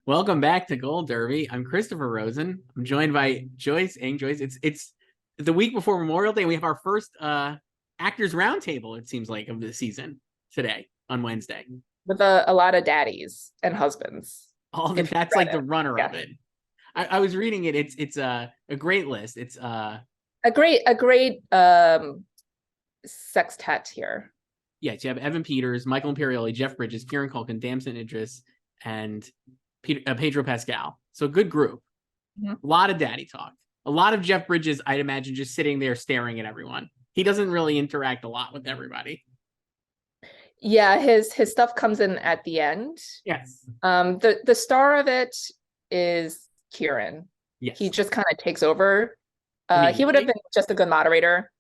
Welcome back to Gold Derby. I'm Christopher Rosen. I'm joined by Joyce and Joyce. It's the week before Memorial Day. We have our first actors roundtable, it seems like, of the season today on Wednesday. With a lot of daddies and husbands. That's like the runner of Yeah. it. I was reading it. It's a great list. It's A great sextet here. yes, you have Evan Peters, Michael Imperioli, Jeff Bridges, Kieran Culkin, Damson Idris, and Pedro Pascal. So good group. A lot of daddy talk. A lot of Jeff Bridges, I'd imagine, just sitting there staring at everyone. He doesn't really interact a lot with everybody. Yeah, his stuff comes in at the end. Yes. The star of it is Kieran. Yes. He just kind of takes over. He would have been just a good moderator,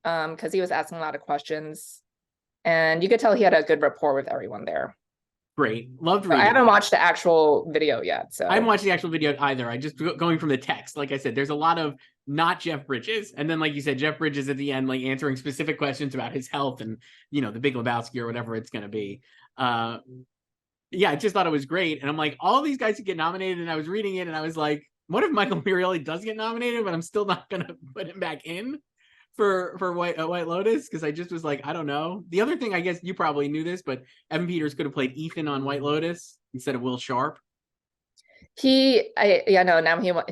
because he was asking a lot of questions, and you could tell he had a good rapport with everyone there. Great. Loved reading. I haven't watched the actual video yet. So I haven't watched the actual video either. I just going from the text. Like I said, there's a lot of not Jeff Bridges. And then, like you said, Jeff Bridges at the end, like answering specific questions about his health and, the Big Lebowski or whatever it's going to be. Yeah, I just thought it was great. And I'm like, all these guys could get nominated. And I was reading it and I was like, what if Michael Imperioli does get nominated, but I'm still not going to put him back in for White Lotus? Because I just was like, I don't know. The other thing, I guess you probably knew this, but Evan Peters could have played Ethan on White Lotus instead of Will Sharp. Now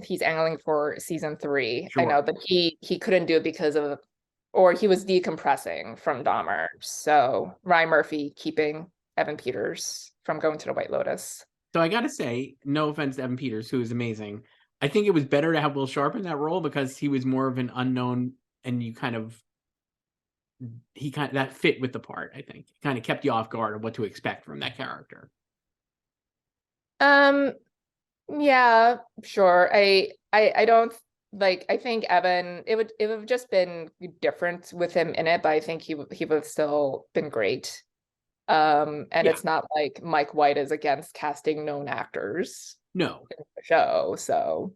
he's angling for season 3. Sure. I know, but he couldn't do it because of, or he was decompressing from Dahmer. So Ryan Murphy keeping Evan Peters from going to the White Lotus. So I gotta say, no offense to Evan Peters, who is amazing. I think it was better to have Will Sharp in that role because he was more of an unknown, and that fit with the part. I think he kind of kept you off guard of what to expect from that character. Yeah, sure. I don't like. I think Evan. It would have just been different with him in it, but I think he would have still been great. And yeah. It's not like Mike White is against casting known actors. No. In the show, so.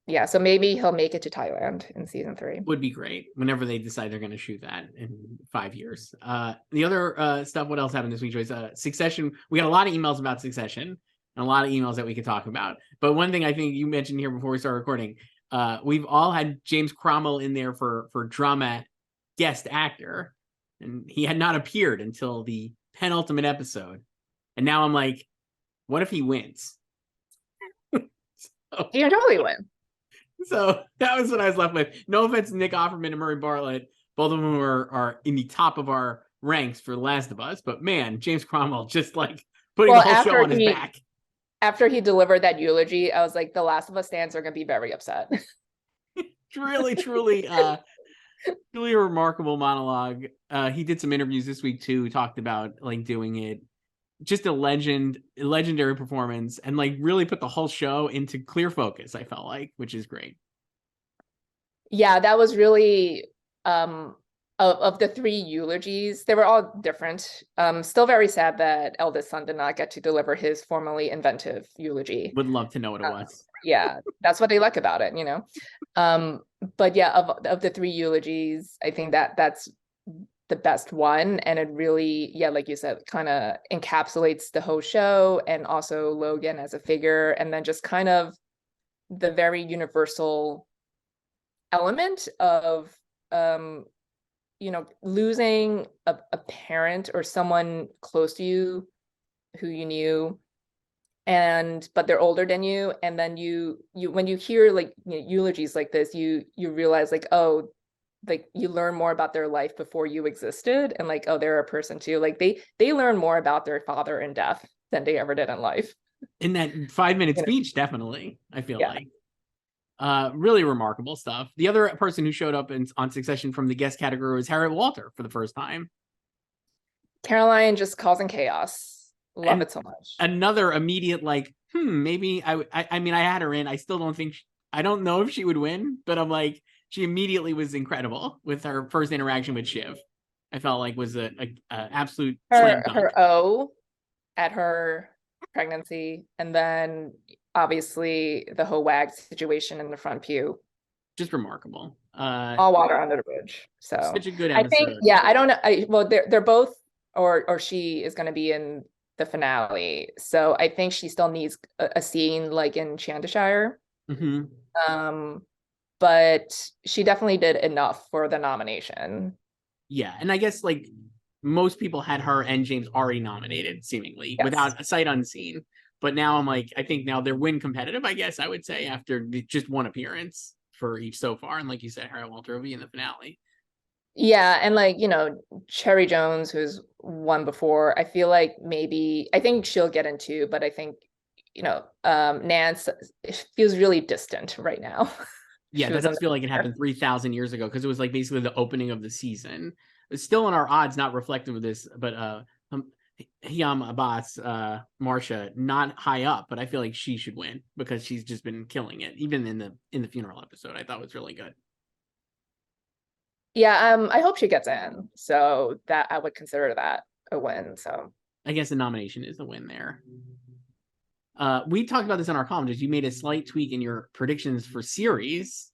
Yeah, so maybe he'll make it to Thailand in season 3. Would be great whenever they decide they're going to shoot that in 5 years. The other stuff, what else happened this week, Joyce? Succession. We got a lot of emails about Succession and a lot of emails that we could talk about. But one thing I think you mentioned here before we start recording, we've all had James Cromwell in there for drama guest actor, and he had not appeared until the penultimate episode. And now I'm like, what if he wins? You totally win. So that was what I was left with. No offense to Nick Offerman and Murray Bartlett. Both of them are in the top of our ranks for The Last of Us. But man, James Cromwell just like putting the whole show on his back. After he delivered that eulogy, I was like, The Last of Us fans are going to be very upset. Truly, really a remarkable monologue. He did some interviews this week too. Talked about like doing it. Just a legendary performance, and like really put the whole show into clear focus, I felt like, which is great. Yeah, that was really of the 3 eulogies, they were all different. Still very sad that eldest son did not get to deliver his formally inventive eulogy. Would love to know what it was. Yeah, that's what they like about it, but yeah, of the 3 eulogies, I think that's the best one, and it really, yeah, like you said, kind of encapsulates the whole show and also Logan as a figure, and then just kind of the very universal element of losing a parent or someone close to you who you knew, but they're older than you, and then you when you hear like eulogies like this, you realize like, oh, like you learn more about their life before you existed, and like, oh, they're a person too. Like they learn more about their father in death than they ever did in life. In that 5-minute speech, definitely, I feel like. Really remarkable stuff. The other person who showed up on Succession from the guest category was Harriet Walter for the first time. Caroline just causing chaos. Love it so much. Another immediate like, maybe I mean, I had her in. I still don't think I don't know if she would win, but I'm like, she immediately was incredible with her first interaction with Shiv. I felt like was a absolute slam dunk. Her O at her pregnancy, and then obviously the whole WAG situation in the front pew. Just remarkable. All water under the bridge. So such a good episode. I think, yeah, I don't know. Well, they're both, or she is going to be in the finale. So I think she still needs a scene like in Chandyshire. Mm-hmm. But she definitely did enough for the nomination. Yeah, and I guess like most people had her and James already nominated, seemingly Yes. without a sight unseen. But now I'm like, I think now they're win competitive, I guess I would say, after just one appearance for each so far. And like you said, Harry Walter will be in the finale. Yeah, and like, Cherry Jones, who's won before, I feel like maybe I think she'll get in too, but I think, Nance feels really distant right now. Yeah, She that was on does feel like it happened 3,000 years ago because it was like basically the opening of the season. It's still in our odds, not reflective of this, but Hiam Abbas, Marsha, not high up, but I feel like she should win because she's just been killing it, even in the funeral episode. I thought was really good. Yeah, I hope she gets in. So that I would consider that a win. So I guess the nomination is the win there. We talked about this in our column. Just you made a slight tweak in your predictions for series,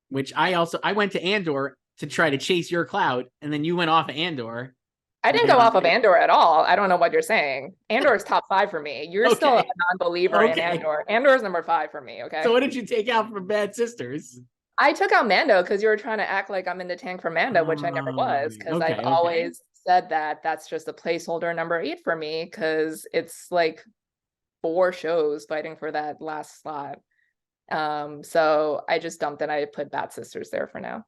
which I went to Andor to try to chase your clout, and then you went off of Andor. I didn't go off of Andor at all. I don't know what you're saying. Andor is top 5 for me. You're still a non-believer in Andor. Andor is number 5 for me. Okay. So what did you take out for Bad Sisters? I took out Mando because you were trying to act like I'm in the tank for Mando, which I never was, because I've always said that that's just a placeholder number 8 for me, because it's like 4 shows fighting for that last slot. So I just dumped it. I put Bad Sisters there for now.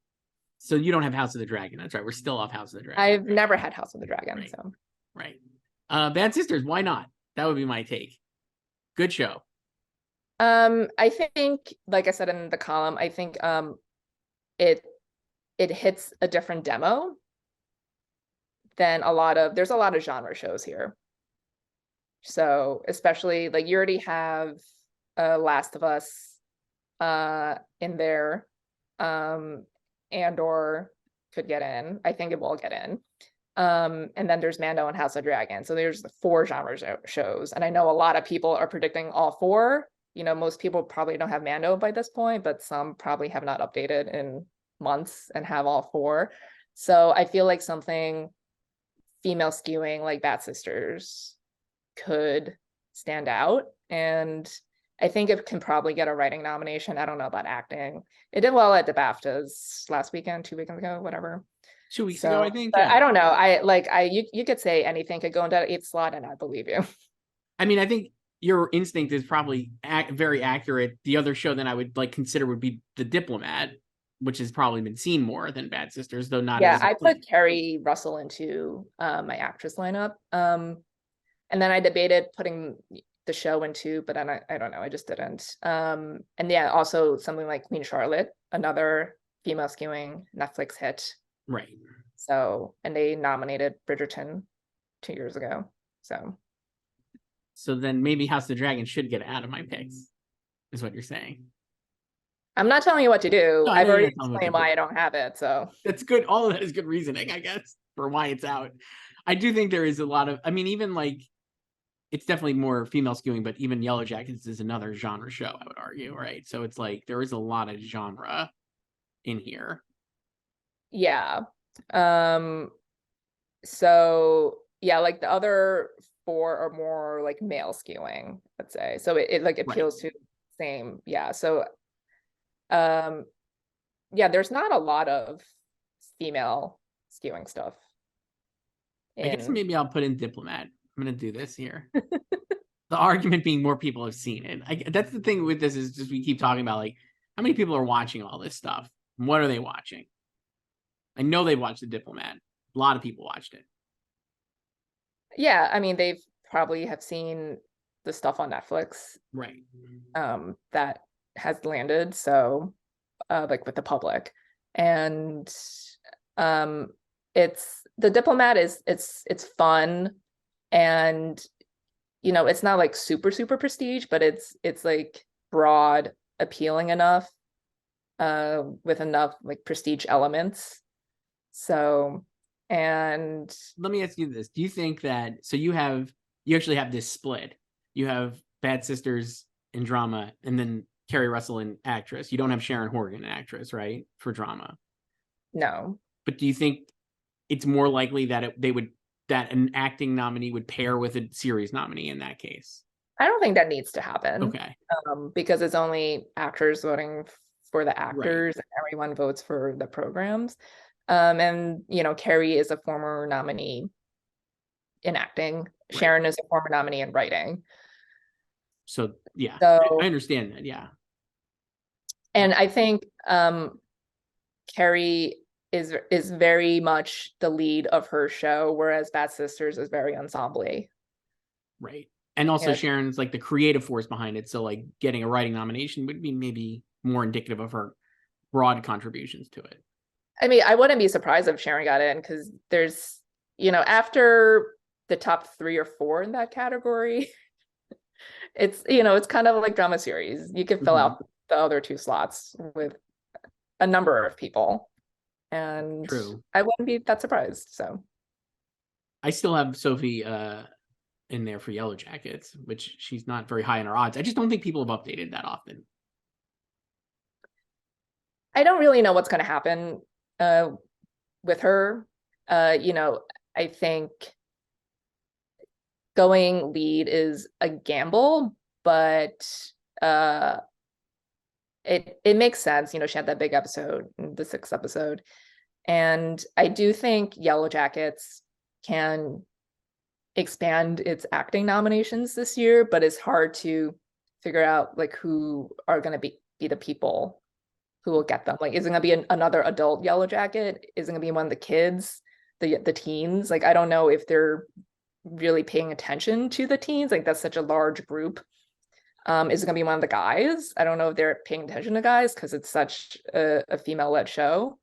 So you don't have House of the Dragon. That's right. We're still off House of the Dragon. I've never had House of the Dragon. Right. So right. Bad Sisters, why not? That would be my take. Good show. I think, like I said in the column, I think it hits a different demo than there's a lot of genre shows here. So especially like you already have Last of Us in there, Andor could get in. I think it will get in. And then there's Mando and House of Dragon. So there's 4 genre shows. And I know a lot of people are predicting all 4. Most people probably don't have Mando by this point, but some probably have not updated in months and have all 4. So I feel like something female skewing like Bad Sisters could stand out. And I think it can probably get a writing nomination. I don't know about acting. It did well at the BAFTAs last weekend, 2 weekends ago, whatever. 2 weeks ago, I think. But yeah. I don't know. You could say anything could go into that 8th slot, and I believe you. I mean, I think your instinct is probably very accurate. The other show that I would consider would be The Diplomat, which has probably been seen more than Bad Sisters, though not. Yeah, I put Kerry Russell into my actress lineup. And then I debated putting the show into, but then I don't know, I just didn't. And yeah, also something like Queen Charlotte, another female skewing Netflix hit. Right. So, and they nominated Bridgerton 2 years ago. So then maybe House of the Dragon should get out of my picks, is what you're saying. I'm not telling you what to do. No, I've already explained why I don't have it. So that's good. All of that is good reasoning, I guess, for why it's out. I do think there is a lot of, even it's definitely more female skewing, but even Yellowjackets is another genre show, I would argue, right? So it's there is a lot of genre in here. Yeah. So yeah, like the other 4 are more like male skewing, let's say. So it appeals to the same. Yeah. So yeah, there's not a lot of female skewing stuff. I guess maybe I'll put in Diplomat. I'm going to do this here. The argument being more people have seen it. That's the thing with this is just we keep talking about how many people are watching all this stuff? What are they watching? I know they watched The Diplomat. A lot of people watched it. Yeah, they've probably have seen the stuff on Netflix. Right. That has landed. So with the public. And it's The Diplomat it's fun, and it's not super prestige, but it's broad, appealing enough, with enough prestige elements. So, and let me ask you this: do you think that you actually have this split? You have Bad Sisters in drama, and then Kerry Russell in actress. You don't have Sharon Horgan in actress, right? For drama. No. But do you think it's more likely that they would that an acting nominee would pair with a series nominee in that case? I don't think that needs to happen. Okay. Because it's only actors voting for the actors, Right. and everyone votes for the programs. And Carrie is a former nominee in acting. Right. Sharon is a former nominee in writing. So yeah, So I understand that. Yeah. And I think Carrie is very much the lead of her show, whereas Bad Sisters is very ensemble-y. Right. And also Yeah. Sharon's like the creative force behind it. So like getting a writing nomination would be maybe more indicative of her broad contributions to it. I mean, I wouldn't be surprised if Sharon got in, because there's, after the top 3 or 4 in that category, it's kind of like drama series. You could fill out the other 2 slots with a number of people. And True. I wouldn't be that surprised. So I still have Sophie in there for Yellowjackets, which she's not very high in her odds. I just don't think people have updated that often. I don't really know what's going to happen with her. I think going lead is a gamble, but it makes sense. She had that big episode, the 6th episode. And I do think Yellowjackets can expand its acting nominations this year, but it's hard to figure out like who are going to be the people who will get them. Like, is it going to be another adult Yellowjacket? Is it going to be one of the kids, the teens? Like, I don't know if they're really paying attention to the teens. Like, that's such a large group. Is it going to be one of the guys? I don't know if they're paying attention to guys because it's such a female-led show.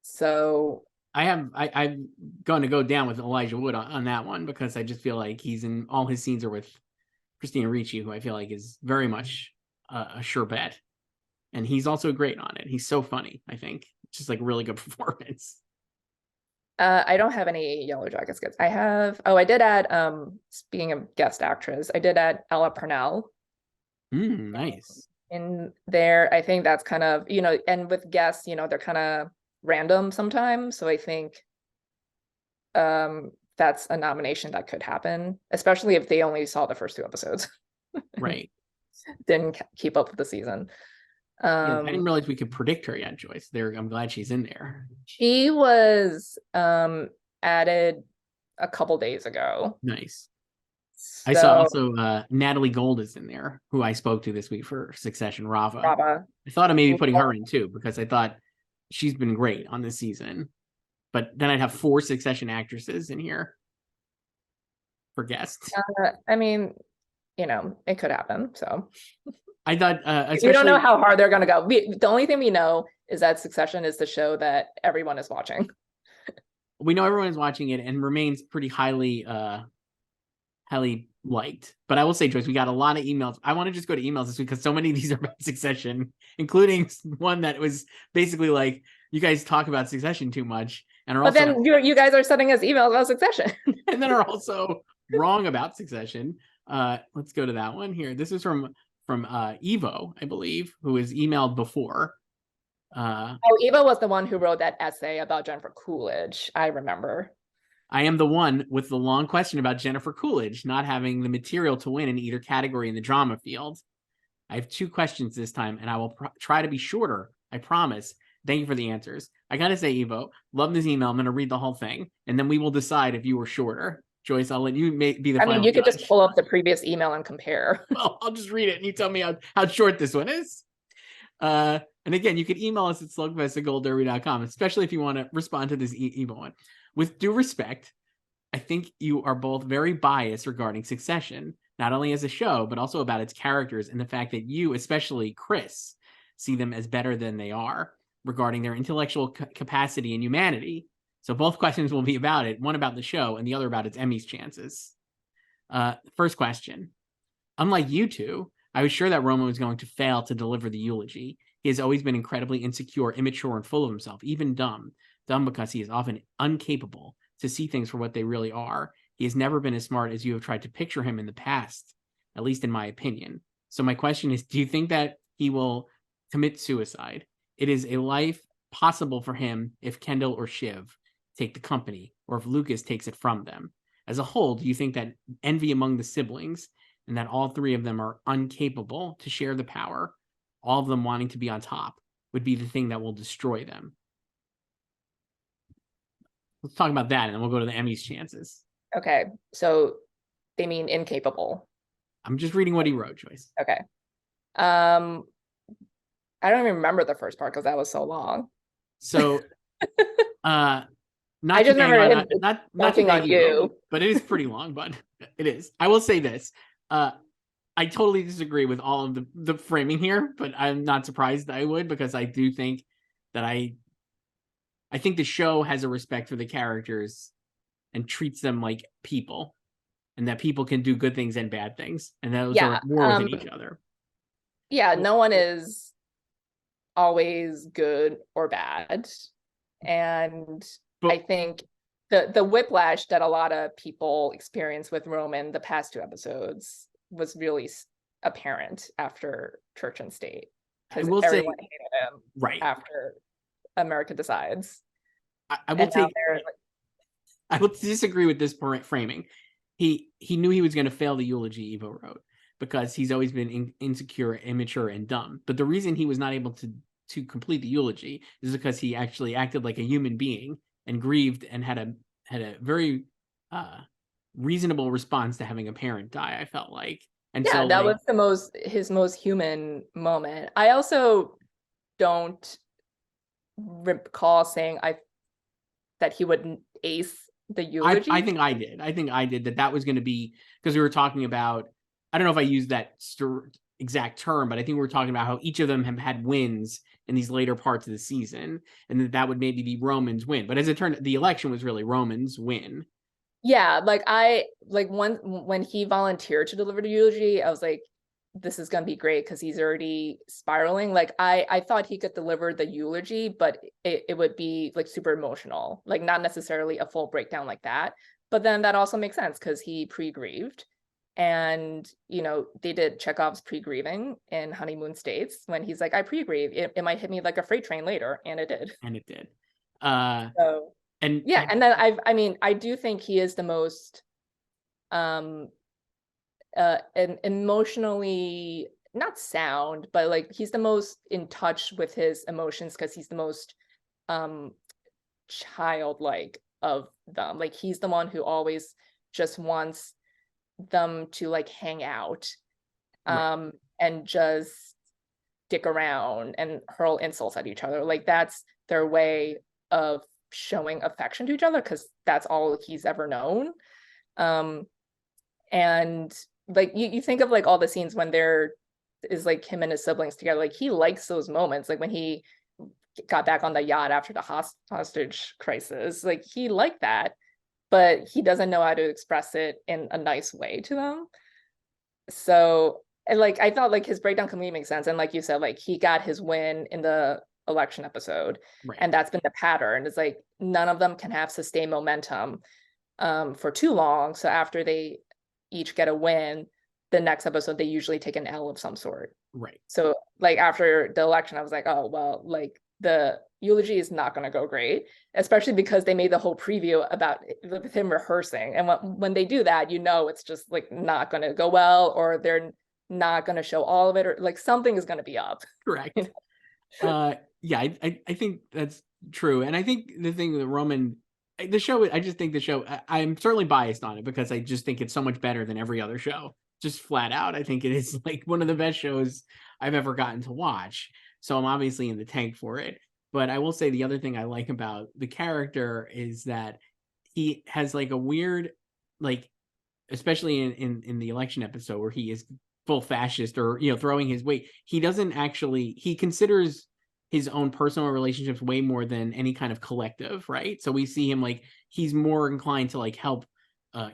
So I'm going to go down with Elijah Wood on that one, because I just feel like he's in all his scenes are with Christina Ricci, who I feel like is very much a sure bet. And he's also great on it. He's so funny, I think. Just like really good performance. I don't have any Yellowjackets guests. I did add, speaking of guest actress, I did add Ella Purnell. Nice. In there. I think that's kind of, and with guests, they're kind of random sometimes. So I think that's a nomination that could happen, especially if they only saw the first 2 episodes. Right. Didn't keep up with the season. Yeah, I didn't realize we could predict her yet, Joyce. I'm glad she's in there. She was added a couple days ago. Nice. So, I saw also Natalie Gold is in there, who I spoke to this week for Succession, Rava. I thought of maybe putting her in too, because I thought she's been great on this season. But then I'd have 4 Succession actresses in here for guests. I mean, it could happen. So I thought, we don't know how hard they're going to go. The only thing we know is that Succession is the show that everyone is watching. We know everyone is watching it and remains pretty highly liked. But I will say, Joyce, we got a lot of emails. I want to just go to emails this week because so many of these are about Succession, including one that was basically like, you guys talk about Succession too much. And but then you guys are sending us emails about Succession. And then are also wrong about Succession. Let's go to that one here. This is from Evo, I believe, who has emailed before. Evo was the one who wrote that essay about Jennifer Coolidge. I remember. I am the one with the long question about Jennifer Coolidge not having the material to win in either category in the drama field. I have 2 questions this time, and I will try to be shorter. I promise. Thank you for the answers. I gotta say, Evo, love this email. I'm gonna read the whole thing, and then we will decide if you were shorter. Joyce, I'll let you be the final you could judge. just pull up the previous email and compare. Well, I'll just read it, and you tell me how short this one is. And again, you can email us at slugfest@goldderby.com, especially if you want to respond to this Evo one. With due respect, I think you are both very biased regarding Succession, not only as a show, but also about its characters and the fact that you, especially Chris, see them as better than they are regarding their intellectual capacity and humanity. So both questions will be about it, one about the show and the other about its Emmys chances. First question. Unlike you two, I was sure that Roman was going to fail to deliver the eulogy. He has always been incredibly insecure, immature, and full of himself, even dumb. Dumb because he is often incapable to see things for what they really are. He has never been as smart as you have tried to picture him in the past, at least in my opinion. So my question is, do you think that he will commit suicide? It is a life possible for him if Kendall or Shiv take the company or if Lucas takes it from them. As a whole, do you think that envy among the siblings and that all three of them are incapable to share the power, all of them wanting to be on top, would be the thing that will destroy them? Let's talk about that, and then we'll go to the Emmys chances. Okay, so they mean incapable. I'm just reading what he wrote, Joyce. Okay. I don't even remember the first part because that was so long. So, not I just remember him not to dunking bang on you. but it is pretty long, bud. It is. I will say this. I totally disagree with all of the framing here, but I'm not surprised I would, because I do think that I think the show has a respect for the characters and treats them like people, and that people can do good things and bad things, and those are at war with each other. Yeah, no one is always good or bad. And I think the whiplash that a lot of people experience with Roman the past 2 episodes was really apparent after Church and State, because everyone hated him right after America Decides. I will disagree with this framing. He knew he was going to fail the eulogy Evo wrote, because he's always been insecure, immature, and dumb. But the reason he was not able to complete the eulogy is because he actually acted like a human being and grieved and had a very reasonable response to having a parent die, I felt like. And yeah, so that was his most human moment. I also don't recall saying that he would ace the eulogy. I think I did that was going to be, because we were talking about, I don't know if I used that exact term, but I think we were talking about how each of them have had wins in these later parts of the season, and that would maybe be Roman's win. But as it turned, the election was really Roman's win. Yeah, when he volunteered to deliver the eulogy, I was like, this is gonna be great because he's already spiraling. Like I thought he could deliver the eulogy, but it would be like super emotional, like not necessarily a full breakdown like that. But then that also makes sense because he pre-grieved. And they did Chekhov's pre-grieving in Honeymoon States when he's like, I pre-grieve, it might hit me like a freight train later, and it did. So and yeah, and then I do think he is the most emotionally not sound, but like he's the most in touch with his emotions because he's the most childlike of them. Like he's the one who always just wants them to like hang out and just dick around and hurl insults at each other. Like that's their way of showing affection to each other because that's all he's ever known. And like you think of like all the scenes when there is like him and his siblings together, like he likes those moments, like when he got back on the yacht after the hostage crisis, like he liked that, but he doesn't know how to express it in a nice way to them. So, and like I thought like his breakdown completely makes sense, and like you said, like he got his win in the election episode, and that's been the pattern. It's like none of them can have sustained momentum for too long, so after they each get a win, the next episode they usually take an L of some sort. So like after the election I was like, oh well, like the eulogy is not going to go great, especially because they made the whole preview about with him rehearsing, and when they do that, it's just like not going to go well, or they're not going to show all of it, or like something is going to be up. Correct. Yeah, I think that's true, and I think the thing with Roman, the show, I just think the show, I'm certainly biased on it because I just think it's so much better than every other show, just flat out. I think it is like one of the best shows I've ever gotten to watch, so I'm obviously in the tank for it. But I will say the other thing I like about the character is that he has like a weird, like, especially in the election episode where he is full fascist or throwing his weight, he considers his own personal relationships way more than any kind of collective, right? So we see him like he's more inclined to like help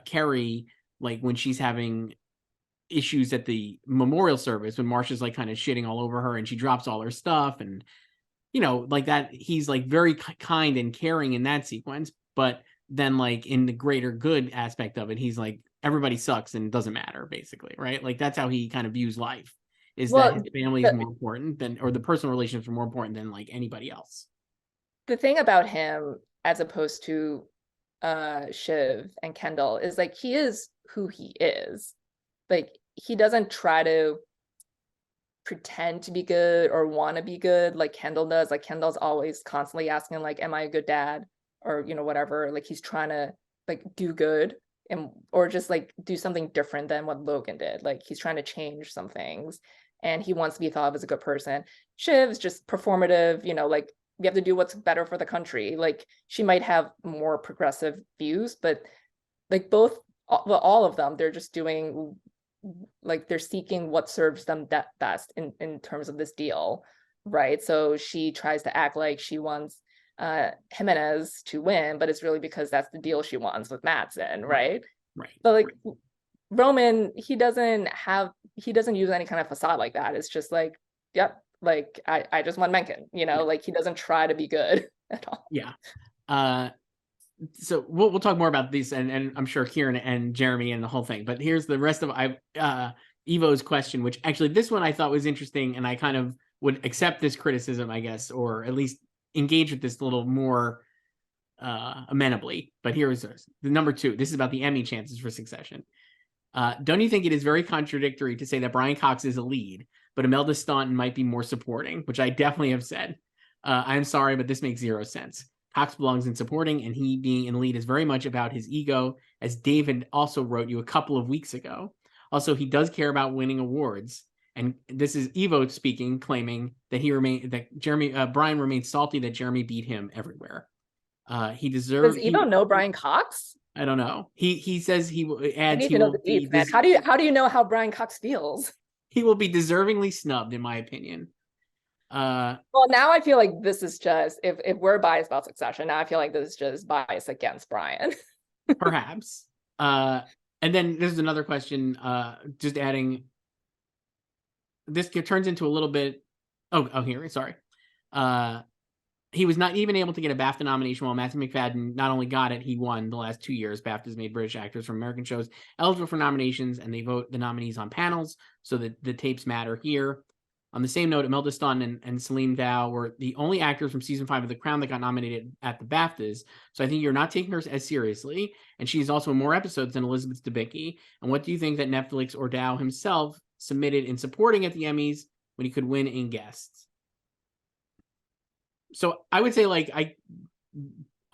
Carrie, like when she's having issues at the memorial service, when Marsha's like kind of shitting all over her and she drops all her stuff, and like that, he's like very kind and caring in that sequence. But then like in the greater good aspect of it, he's like, everybody sucks and it doesn't matter, basically, right? Like that's how he kind of views life, is that his family is more important than, or the personal relationships are more important than like anybody else. The thing about him as opposed to Shiv and Kendall, is like he is who he is. Like he doesn't try to pretend to be good or want to be good like Kendall does. Like Kendall's always constantly asking like, am I a good dad? Or, you know, whatever. Like he's trying to like do good and or just like do something different than what Logan did. Like he's trying to change some things and he wants to be thought of as a good person. Shiv's just performative, you know, like we have to do what's better for the country. Like she might have more progressive views, but like both, well, all of them, they're just doing like they're seeking what serves them best in terms of this deal, right? So she tries to act like she wants Jimenez to win, but it's really because that's the deal she wants with Madsen, right? Right. But like Roman, he doesn't use any kind of facade like that. It's just like, yep, like I just want Mencken, you know, like he doesn't try to be good at all. Yeah. So we'll talk more about these, and I'm sure Kieran and Jeremy and the whole thing. But here's the rest of Evo's question, which actually this one I thought was interesting, and I kind of would accept this criticism, I guess, or at least engage with this a little more amenably. But here's the number 2. This is about the Emmy chances for Succession. Don't you think it is very contradictory to say that Brian Cox is a lead, but Imelda Staunton might be more supporting, which I definitely have said. I'm sorry, but this makes zero sense. Cox belongs in supporting, and he being in lead is very much about his ego, as David also wrote you a couple of weeks ago. Also, he does care about winning awards. And this is Evo speaking, claiming that Brian remains salty that Jeremy beat him everywhere. He deserves. Does Evo know Brian Cox? I don't know. He says he will add. You need to know the deeds, man. How do you know how Brian Cox feels? He will be deservingly snubbed, in my opinion. Well, now I feel like this is just if we're biased about Succession, now I feel like this is just bias against Brian. Perhaps. And then there's another question, just adding, this turns into a little bit, here, sorry. He was not even able to get a BAFTA nomination, while Matthew McFadden not only got it, he won the last 2 years. BAFTA's made British actors from American shows eligible for nominations, and they vote the nominees on panels, so that the tapes matter here. On the same note, Imelda Staunton and Celine Dow were the only actors from season 5 of The Crown that got nominated at the BAFTAs. So I think you're not taking her as seriously. And she's also in more episodes than Elizabeth Debicki. And what do you think that Netflix or Dow himself submitted in supporting at the Emmys when he could win in guests? So I would say, like,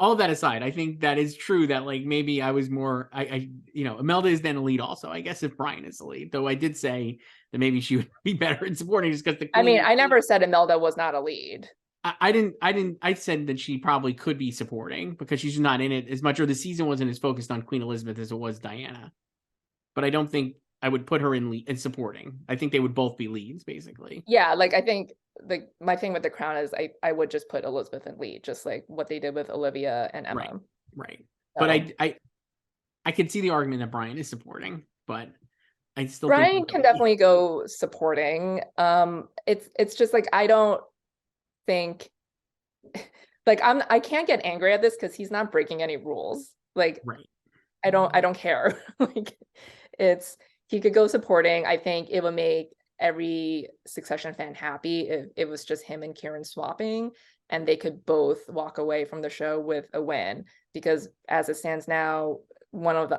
all of that aside, I think that is true that, like, maybe I was more, Imelda is then a lead also, I guess, if Brian is the lead. Though I did say that maybe she would be better in supporting just because the Queen. I mean, I never said Imelda was not a lead. I said that she probably could be supporting because she's not in it as much, or the season wasn't as focused on Queen Elizabeth as it was Diana. But I don't think I would put her in supporting. I think they would both be leads, basically. Yeah, like I think my thing with The Crown is I would just put Elizabeth in lead, just like what they did with Olivia and Emma. Right. So. But I could see the argument that Brian is supporting, but I still Brian can definitely go supporting. It's just like I don't think like I can't get angry at this because he's not breaking any rules. Like I don't care. Like he could go supporting. I think it would make every Succession fan happy if it was just him and Kieran swapping and they could both walk away from the show with a win, because as it stands now,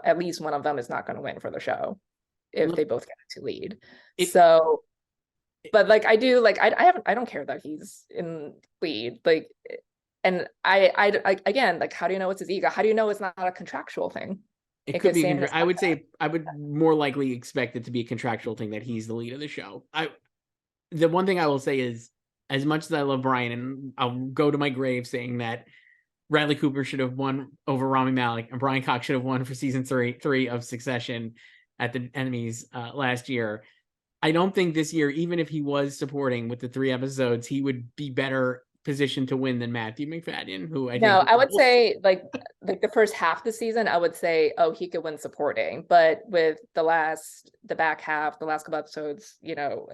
at least one of them is not going to win for the show if they both get to lead. But like I do, like I don't care that he's in lead, like, and I again, like, how do you know it's his ego? How do you know it's not a contractual thing? It could be. I would say I would more likely expect it to be a contractual thing that he's the lead of the show. The one thing I will say is, as much as I love Brian, and I'll go to my grave saying that Bradley Cooper should have won over Rami Malek and Brian Cox should have won for season three of Succession at the Emmys last year. I don't think this year, even if he was supporting with the 3 episodes, he would be better positioned to win than Matthew McFadden, who I would say like the first half of the season, I would say, oh, he could win supporting. But with the back half, the last couple episodes,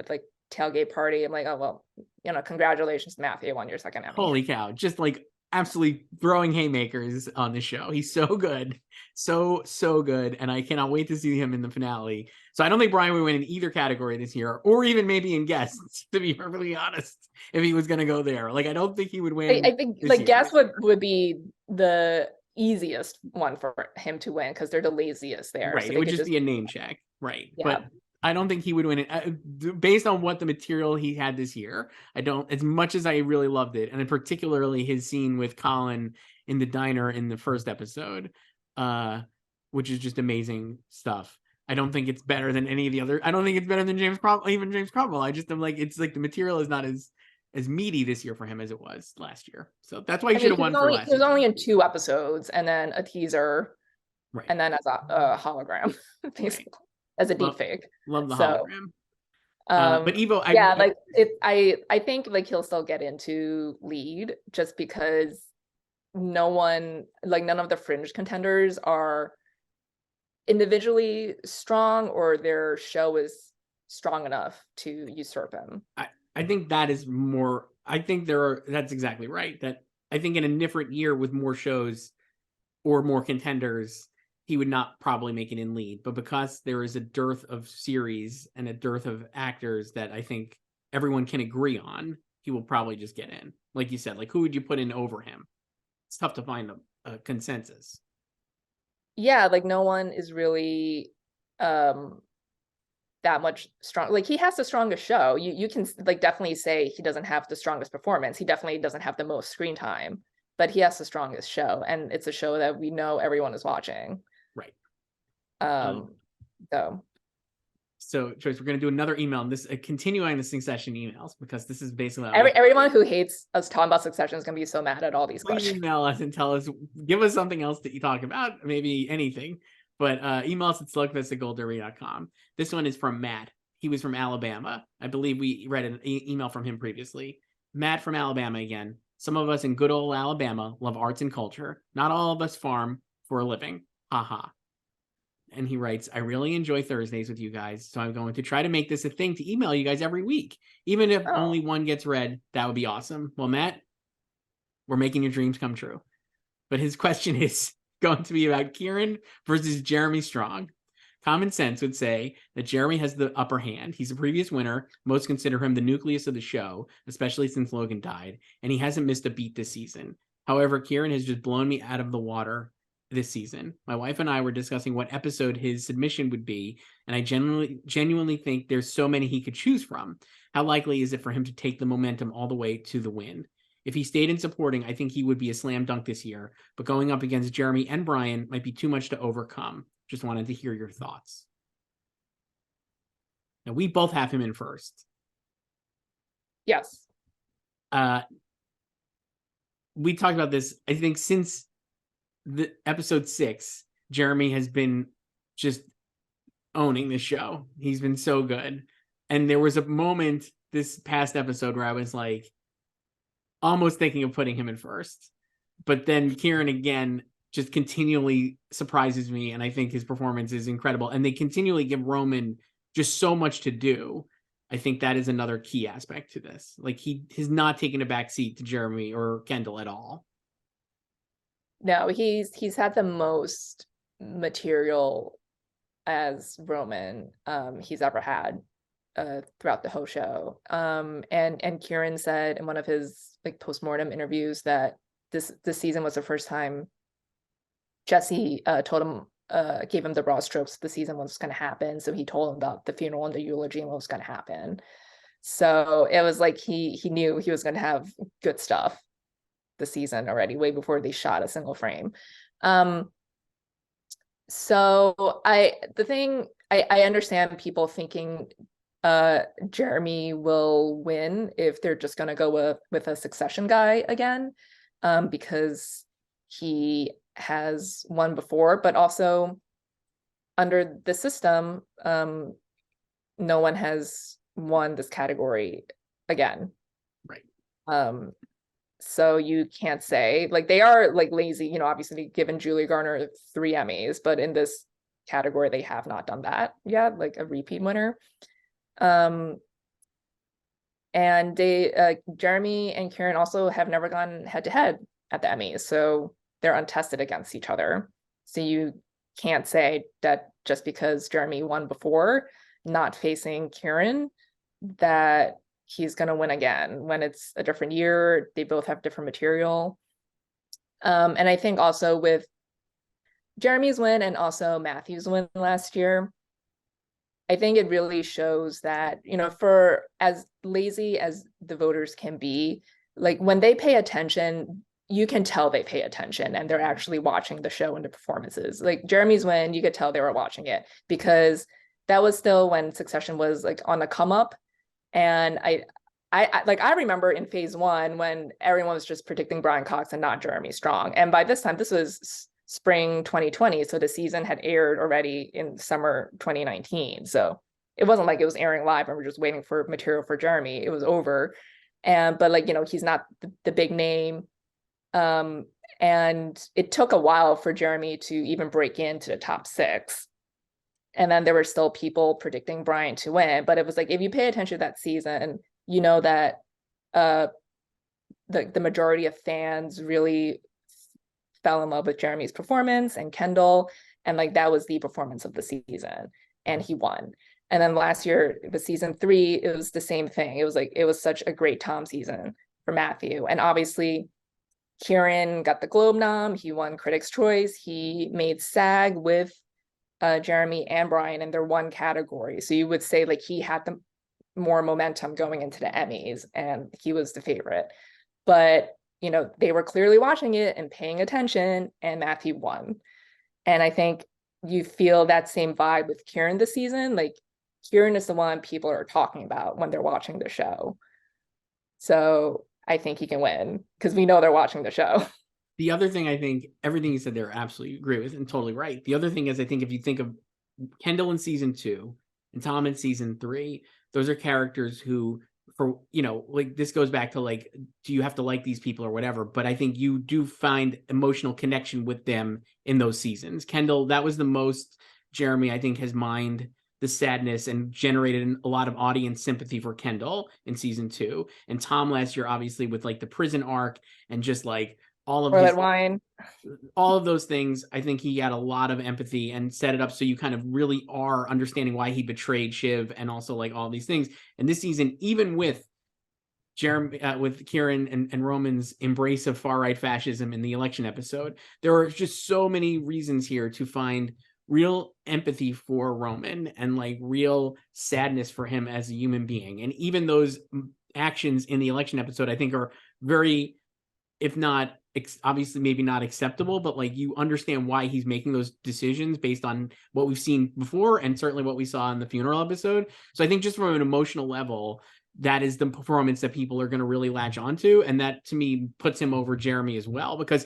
like tailgate party, I'm like, oh, well, congratulations, Matthew, on your second Emmy. Holy cow. Just like absolutely throwing haymakers on the show. He's so good. So good. And I cannot wait to see him in the finale. So I don't think Brian would win in either category this year, or even maybe in guests, to be perfectly honest, if he was going to go there. Like, I don't think he would win. I think this like year. guess would be the easiest one for him to win because they're the laziest there. Right. So It they would could just be a name check. Right. Yeah. But I don't think he would win it based on what the material he had this year. I don't, as much as I really loved it, and particularly his scene with Colin in the diner in the first episode, which is just amazing stuff. I don't think it's better than any of the other. I don't think it's better than James Cromwell, even James Cromwell. I just am like, it's like the material is not as meaty this year for him as it was last year. So that's why he should have won for last He was year. only in 2 episodes and then a teaser, Right. and then as a hologram, basically, as a deep fake. Love the hologram. But Evo, I think like he'll still get into lead just because none of the fringe contenders are individually strong, or their show is strong enough to usurp him. I think that is more. I think that's exactly right. That I think in a different year with more shows or more contenders, he would not probably make it in lead. But because there is a dearth of series and a dearth of actors that I think everyone can agree on, he will probably just get in. Like you said, like, who would you put in over him? It's tough to find a consensus. Yeah, like no one is really that much strong. Like, he has the strongest show. You can like definitely say he doesn't have the strongest performance. He definitely doesn't have the most screen time, but he has the strongest show, and it's a show that we know everyone is watching. Right. So Joyce, we're going to do another email, and this continuing the Succession emails, because this is basically everyone who hates us talking about Succession is going to be so mad at all these questions. Email us and tell us, give us something else that you talk about, maybe anything. But email us at slugfest@goldderby.com. This one is from Matt. He was from Alabama. I believe we read an email from him previously. Matt from Alabama again. Some of us in good old Alabama love arts and culture. Not all of us farm for a living. Haha. And he writes, I really enjoy Thursdays with you guys, so I'm going to try to make this a thing to email you guys every week. Even if only one gets read, that would be awesome. Well, Matt, we're making your dreams come true. But his question is going to be about Kieran versus Jeremy Strong. Common sense would say that Jeremy has the upper hand. He's a previous winner. Most consider him the nucleus of the show, especially since Logan died, and he hasn't missed a beat this season. However, Kieran has just blown me out of the water this season. My wife and I were discussing what episode his submission would be, and I genuinely think there's so many he could choose from. How likely is it for him to take the momentum all the way to the win? If he stayed in supporting, I think he would be a slam dunk this year, but going up against Jeremy and Brian might be too much to overcome. Just wanted to hear your thoughts. Now, we both have him in first. Yes. We talked about this, I think, since the episode 6, Jeremy has been just owning the show. He's been so good. And there was a moment this past episode where I was like almost thinking of putting him in first. But then Kieran again just continually surprises me, and I think his performance is incredible. And they continually give Roman just so much to do. I think that is another key aspect to this. Like, he has not taken a back seat to Jeremy or Kendall at all. No, he's had the most material as Roman he's ever had throughout the whole show. And Kieran said in one of his like postmortem interviews that this season was the first time Jesse told him, gave him the broad strokes of the season, what was going to happen. So he told him about the funeral and the eulogy and what was going to happen. So it was like he knew he was going to have good stuff the season already, way before they shot a single frame. So I understand people thinking Jeremy will win if they're just going to go with a Succession guy again, because he has won before, but also under the system, no one has won this category again. Right. So you can't say, like, they are like lazy, you know, obviously given Julia Garner 3 Emmys, but in this category they have not done that yet, like a repeat winner. And they Jeremy and Kieran also have never gone head to head at the Emmys. So they're untested against each other. So you can't say that just because Jeremy won before, not facing Kieran, that he's going to win again. When it's a different year, they both have different material. And I think also with Jeremy's win and also Matthew's win last year, I think it really shows that, you know, for as lazy as the voters can be, like when they pay attention, you can tell they pay attention and they're actually watching the show and the performances. Like Jeremy's win, you could tell they were watching it because that was still when Succession was like on the come up. And I remember in phase one when everyone was just predicting Brian Cox and not Jeremy Strong. And by this time, this was spring 2020. So the season had aired already in summer 2019. So it wasn't like it was airing live and we're just waiting for material for Jeremy. It was over. But like, you know, he's not the big name. And it took a while for Jeremy to even break into the top 6. And then there were still people predicting Brian to win. But it was like, if you pay attention to that season, you know that the majority of fans really fell in love with Jeremy's performance and Kendall. And like, that was the performance of the season. And he won. And then last year, the season 3, it was the same thing. It was like, it was such a great Tom season for Matthew. And obviously, Kieran got the Globe nom. He won Critics' Choice. He made SAG with Jeremy and Brian in their one category. So you would say like he had the more momentum going into the Emmys and he was the favorite. But, you know, they were clearly watching it and paying attention and Matthew won. And I think you feel that same vibe with Kieran this season. Like Kieran is the one people are talking about when they're watching the show. So I think he can win because we know they're watching the show. The other thing, I think everything you said there, absolutely agree with and totally right. The other thing is, I think if you think of Kendall in season 2 and Tom in season 3, those are characters who, for, you know, like this goes back to like, do you have to like these people or whatever? But I think you do find emotional connection with them in those seasons. Kendall, that was the most Jeremy, I think, has mined the sadness and generated a lot of audience sympathy for Kendall in season 2. And Tom last year, obviously, with like the prison arc and just like all of Or his, that wine. all of those things, I think he had a lot of empathy and set it up so you kind of really are understanding why he betrayed Shiv and also like all these things. And this season, even with Jeremy, with Kieran and Roman's embrace of far right fascism in the election episode, there are just so many reasons here to find real empathy for Roman and like real sadness for him as a human being. And even those actions in the election episode, I think, are very, if not obviously maybe not acceptable, but like you understand why he's making those decisions based on what we've seen before and certainly what we saw in the funeral episode. So I think just from an emotional level, that is the performance that people are going to really latch onto. And that to me puts him over Jeremy as well, because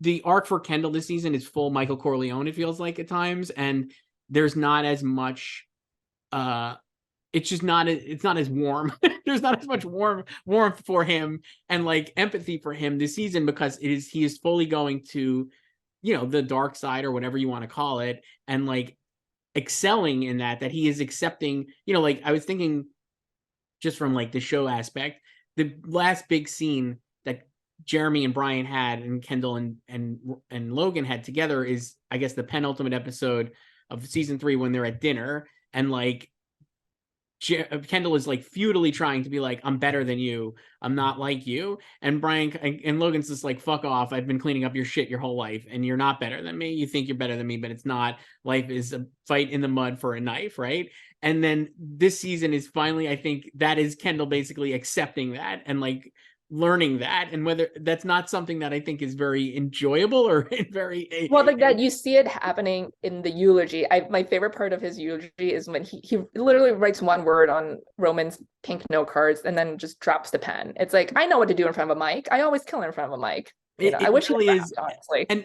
the arc for Kendall this season is full Michael Corleone, it feels like at times. And there's not as much, it's just not, it's not as warm. There's not as much warmth for him and like empathy for him this season, because he is fully going to, you know, the dark side or whatever you want to call it, and like excelling in that he is accepting, you know, like I was thinking just from like the show aspect, the last big scene that Jeremy and Brian had and Kendall and Logan had together is, I guess, the penultimate episode of season 3 when they're at dinner, and like Kendall is like futilely trying to be like, I'm better than you, I'm not like you, and Brian and Logan's just like, fuck off, I've been cleaning up your shit your whole life and you're not better than me. You think you're better than me, but it's not. Life is a fight in the mud for a knife, right? And then this season is finally, I think that is Kendall basically accepting that and like learning that, and whether that's not something that I think is very enjoyable or very well, like that you see it happening in the eulogy. My favorite part of his eulogy is when he literally writes one word on Roman's pink note cards and then just drops the pen. It's like, I know what to do in front of a mic. I always kill in front of a mic. You know, I wish really he is, honestly. and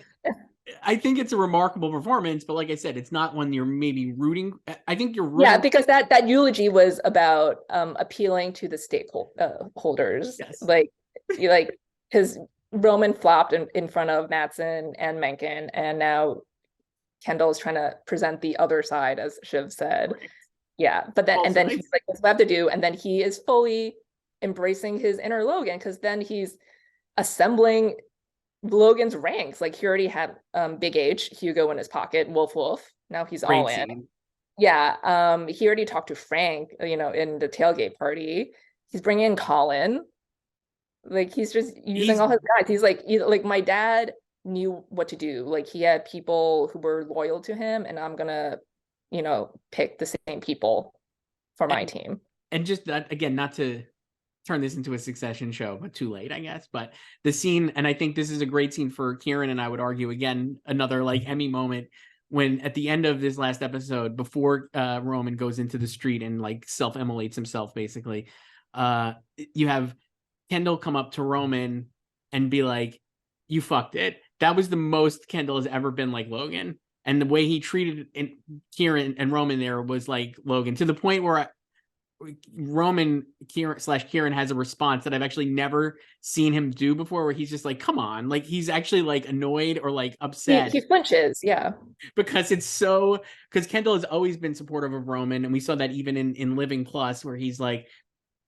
I think it's a remarkable performance, but like I said, it's not one you're maybe rooting. I think you're rooting. Yeah, because that eulogy was about appealing to the stakeholders. Yes. Like because Roman flopped in front of Matsson and Mencken, and now Kendall's trying to present the other side, as Shiv said. Right. Yeah, but then Also, and then he's like, "What's left to do?" And then he is fully embracing his inner Logan, because then he's assembling Logan's ranks. Like he already had Big H, Hugo in his pocket, Wolf. Now he's all Great in. scene. Yeah. He already talked to Frank, in the tailgate party. He's bringing in Colin. Like he's just using He's all his guys. He's like my dad knew what to do. Like he had people who were loyal to him, and I'm gonna, pick the same people for my team. and just that again, not to turn this into a Succession show, but too late, I guess. But the scene, and I think this is a great scene for Kieran, and I would argue again, another like Emmy moment when at the end of this last episode, before Roman goes into the street and like self-immolates himself, basically, you have Kendall come up to Roman and be like, "You fucked it." That was the most Kendall has ever been like Logan, and the way he treated Kieran and Roman there was like Logan, to the point where Roman Kieran has a response that I've actually never seen him do before, where he's just like, "Come on," like he's actually like annoyed or like upset. He flinches, yeah. Because Kendall has always been supportive of Roman, and we saw that even in Living Plus, where he's like,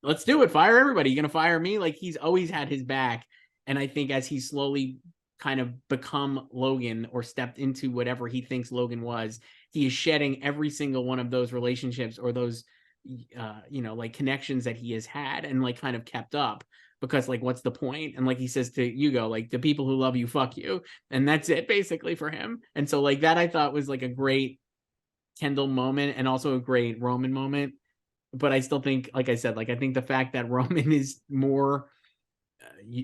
"Let's do it, fire everybody. You gonna fire me?" Like he's always had his back, and I think as he's slowly kind of become Logan or stepped into whatever he thinks Logan was, he is shedding every single one of those relationships or those like connections that he has had and like kind of kept up, because like what's the point? And like he says to Hugo, like, the people who love you fuck you, and that's it basically for him. And so like that I thought was like a great Kendall moment and also a great Roman moment. But I still think, like I said, like I think the fact that Roman is more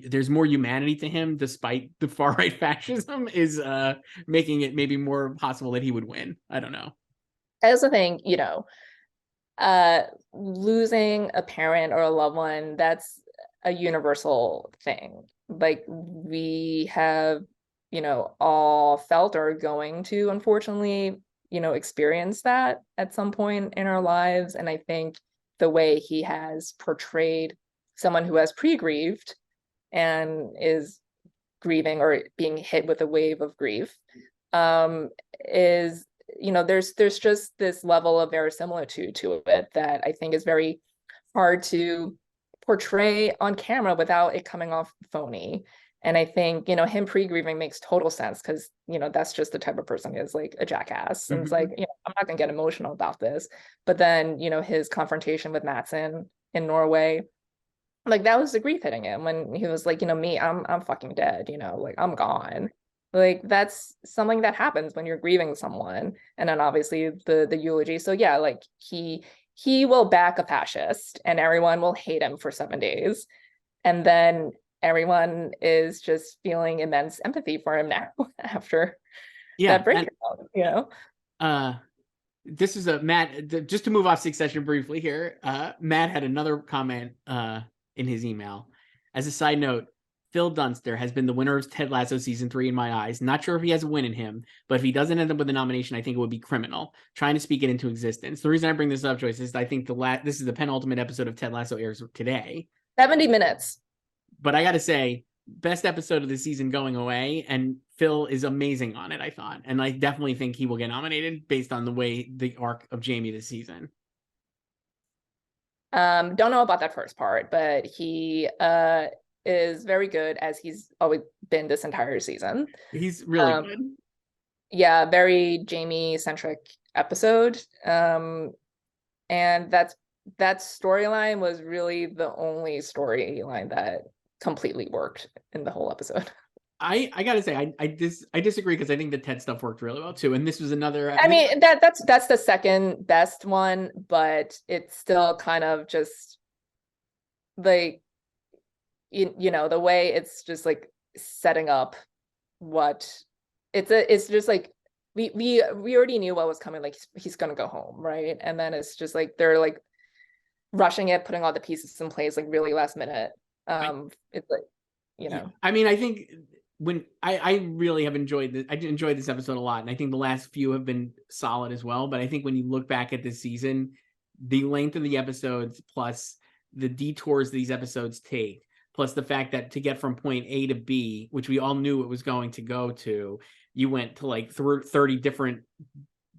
there's more humanity to him despite the far right fascism is making it maybe more possible that he would win. I don't know. I also think, losing a parent or a loved one, that's a universal thing. Like we have, all felt or are going to, unfortunately, experience that at some point in our lives. And I think the way he has portrayed someone who has pre-grieved and is grieving or being hit with a wave of grief, is, there's just this level of verisimilitude to it that I think is very hard to portray on camera without it coming off phony. And I think, him pre-grieving makes total sense because, that's just the type of person he is, like a jackass. And it's like, I'm not gonna get emotional about this. But then, his confrontation with Matsson in Norway, like that was the grief hitting him when he was like, me, I'm fucking dead, like I'm gone. Like that's something that happens when you're grieving someone. And then obviously the eulogy. So yeah, like he will back a fascist and everyone will hate him for 7 days. And then everyone is just feeling immense empathy for him now after that breakdown, This is a Matt, just to move off Succession briefly here. Matt had another comment in his email. As a side note, Phil Dunster has been the winner of Ted Lasso season 3 in my eyes. Not sure if he has a win in him, but if he doesn't end up with a nomination, I think it would be criminal. Trying to speak it into existence. The reason I bring this up, Joyce, is I think this is the penultimate episode of Ted Lasso airs today. 70 minutes. But I got to say, best episode of the season going away, and Phil is amazing on it, I thought. And I definitely think he will get nominated based on the way the arc of Jamie this season. Don't know about that first part, but he is very good, as he's always been this entire season. He's really good. Yeah, very Jamie-centric episode. And that storyline was really the only storyline that completely worked in the whole episode. I gotta say, I disagree, because I think the Ted stuff worked really well too. And this was another. I mean, that's the second best one, but it's still kind of just like, the way it's just like setting up what it's just like we already knew what was coming. Like he's gonna go home, right? And then it's just like they're like rushing it, putting all the pieces in place like really last minute. It's like, I mean, I think when I really have enjoyed this, I enjoyed this episode a lot, and I think the last few have been solid as well. But I think when you look back at this season, the length of the episodes plus the detours these episodes take, plus the fact that to get from point A to B, which we all knew it was going to go to, you went to like 30 different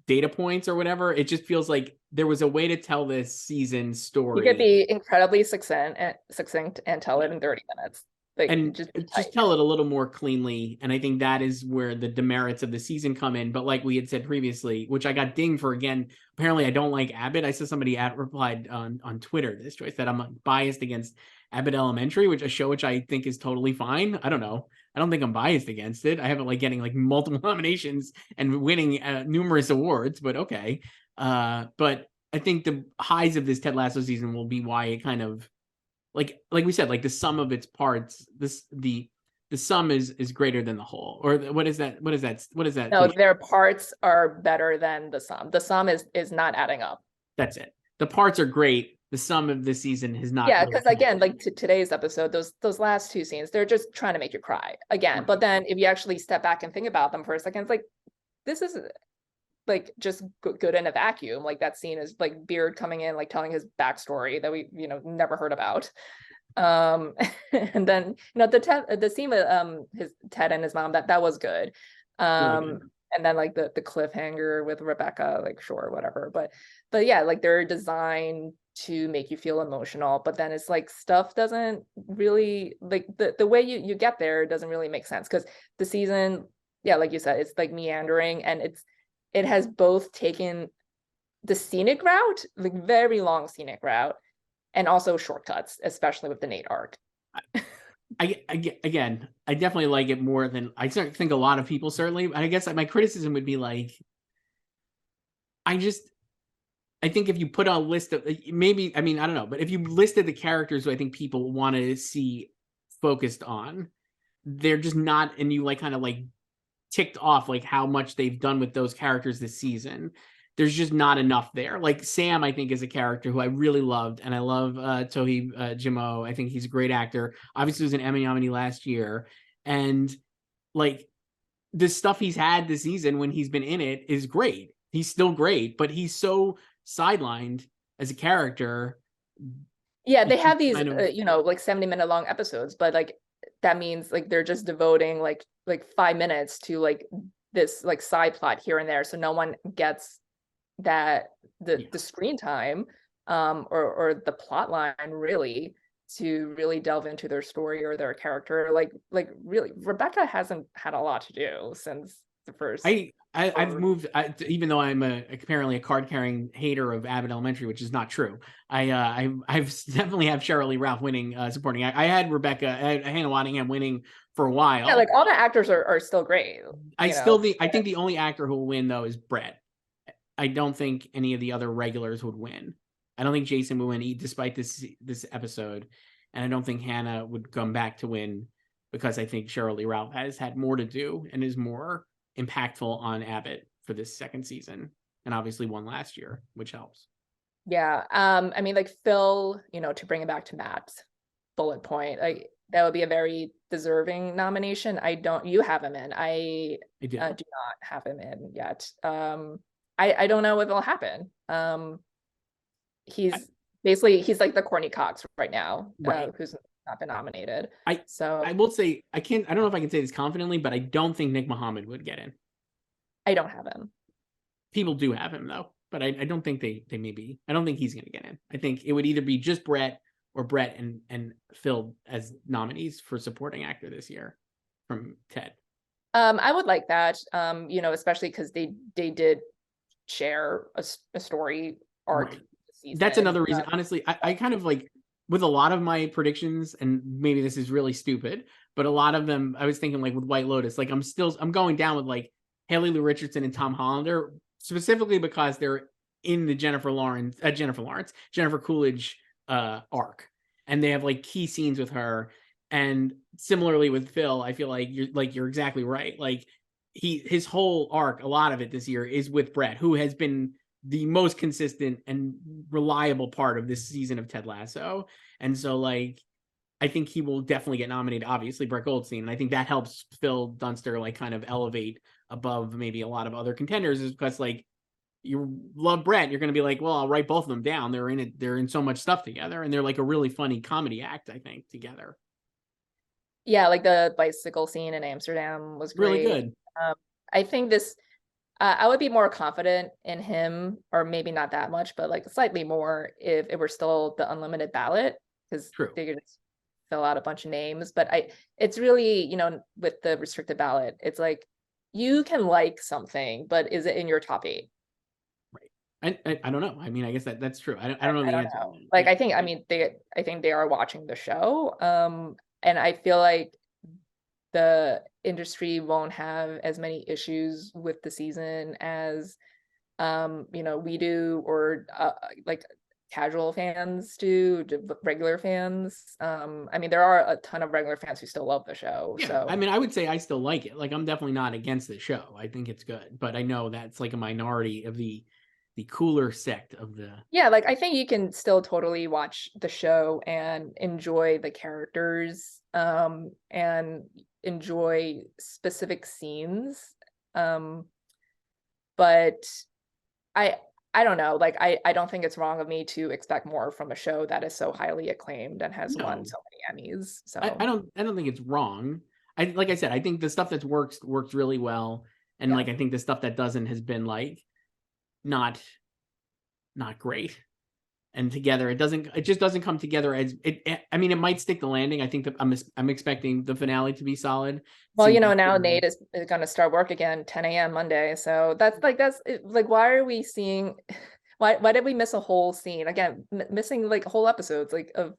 data points or whatever. It just feels like there was a way to tell this season story. You could be incredibly succinct and tell it in 30 minutes. Like and just just tight. tell it a little more cleanly. And I think that is where the demerits of the season come in. But like we had said previously, which I got dinged for again, apparently I don't like Abbott. I saw somebody replied on Twitter this choice that I'm biased against Abbott Elementary, which a show which I think is totally fine. I don't know. I don't think I'm biased against it. I have it like getting like multiple nominations and winning numerous awards, but okay. But I think the highs of this Ted Lasso season will be why it kind of like we said, like the sum of its parts, the sum is greater than the whole. Or what is that? What is that? What is that? No, their parts are better than the sum. The sum is not adding up. That's it. The parts are great. The sum of this season has not. Yeah, Really because again, like today's episode, those last two scenes, they're just trying to make you cry again. Right. But then if you actually step back and think about them for a second, it's like this is like just good in a vacuum. Like that scene is like Beard coming in, like telling his backstory that we never heard about. And then the scene with his Ted and his mom, that was good. Really good. And then like the cliffhanger with Rebecca, like sure, whatever. But yeah, like they're designed to make you feel emotional, but then it's like stuff doesn't really like the way you get there doesn't really make sense because the season, yeah, like you said, it's like meandering and it has both taken the scenic route, like very long scenic route, and also shortcuts, especially with the Nate arc. Again, I definitely like it more than I think a lot of people certainly. I guess my criticism would be like, I think if you put on a list of maybe, I mean, I don't know, but if you listed the characters who I think people want to see focused on, they're just not, and you like kind of like ticked off like how much they've done with those characters this season. There's just not enough there. Like Sam, I think, is a character who I really loved, and I love Tohi Jimo. I think he's a great actor. Obviously, he was an Emmy nominee last year, and like the stuff he's had this season when he's been in it is great. He's still great, but he's so sidelined as a character. Yeah, they have these, kind of, like 70-minute long episodes, but like that means like they're just devoting like 5 minutes to like this like side plot here and there, so no one gets that the screen time or the plot line really to really delve into their story or their character. Like really, Rebecca hasn't had a lot to do since the first. I've moved, even though I'm apparently a card carrying hater of Abbott Elementary, which is not true. I've definitely have Cheryl Lee Ralph winning supporting. I had Hannah Waddingham winning for a while. Yeah, like all the actors are still great. I think the only actor who will win though is Brett. I don't think any of the other regulars would win. I don't think Jason would win despite this episode, and I don't think Hannah would come back to win because I think Cheryl Lee Ralph has had more to do and is more impactful on Abbott for this second season, and obviously won last year, which helps. Yeah, I mean, like Phil, to bring it back to Matt's bullet point, like that would be a very deserving nomination. You have him in. I do not have him in yet. I don't know if it'll happen. He's like the Courtney Cox right now, right. Who's not been nominated. I will say I don't know if I can say this confidently, but I don't think Nick Mohammed would get in. I don't have him. People do have him though, but I don't think they may be. I don't think he's going to get in. I think it would either be just Brett or Brett and Phil as nominees for supporting actor this year from Ted. I would like that. Especially because they did share a story arc. Right. That's another reason. Honestly, I kind of like with a lot of my predictions, and maybe this is really stupid, but a lot of them, I was thinking like with White Lotus, like I'm going down with like Haley Lou Richardson and Tom Hollander, specifically because they're in the Jennifer Coolidge arc, and they have like key scenes with her. And similarly with Phil, I feel like you're exactly right. Like his whole arc, a lot of it this year is with Brett, who has been the most consistent and reliable part of this season of Ted Lasso. And so like, I think he will definitely get nominated, obviously Brett Goldstein. And I think that helps Phil Dunster like kind of elevate above maybe a lot of other contenders, is because like you love Brett, you're going to be like, well, I'll write both of them down. They're in so much stuff together, and they're like a really funny comedy act, I think, together. Yeah, like the bicycle scene in Amsterdam was great. Really good. I think this, I would be more confident in him, or maybe not that much, but like slightly more if it were still the unlimited ballot, because they could just fill out a bunch of names, but it's really, you know, with the restricted ballot, it's like you can like something, but is it in your top 8? I don't know. I mean, I guess that's true. I don't know the I don't answer. know. Like, Yeah. I think they are watching the show. And I feel like the industry won't have as many issues with the season as, you know, we do, or like casual fans do, regular fans. I mean, there are a ton of regular fans who still love the show. Yeah, So I mean, I would say I still like it. Like, I'm definitely not against the show. I think it's good, but I know that's like a minority of the cooler sect of the. yeah, like I think you can still totally watch the show and enjoy the characters, and enjoy specific scenes. But I I don't know, like I don't think it's wrong of me to expect more from a show that is so highly acclaimed and has won No, so many Emmys. I So don't think it's wrong. Like I said, I think the stuff that's works really well, and yeah. like I think the stuff that doesn't has been like not great. And together, it just doesn't come together as it. I mean, it might stick the landing. I think that I'm expecting the finale to be solid. Well, you Seems know, like now Nate is gonna start work again 10 a.m. Monday. So like why are we seeing why did we miss a whole scene? Again, missing like whole episodes like of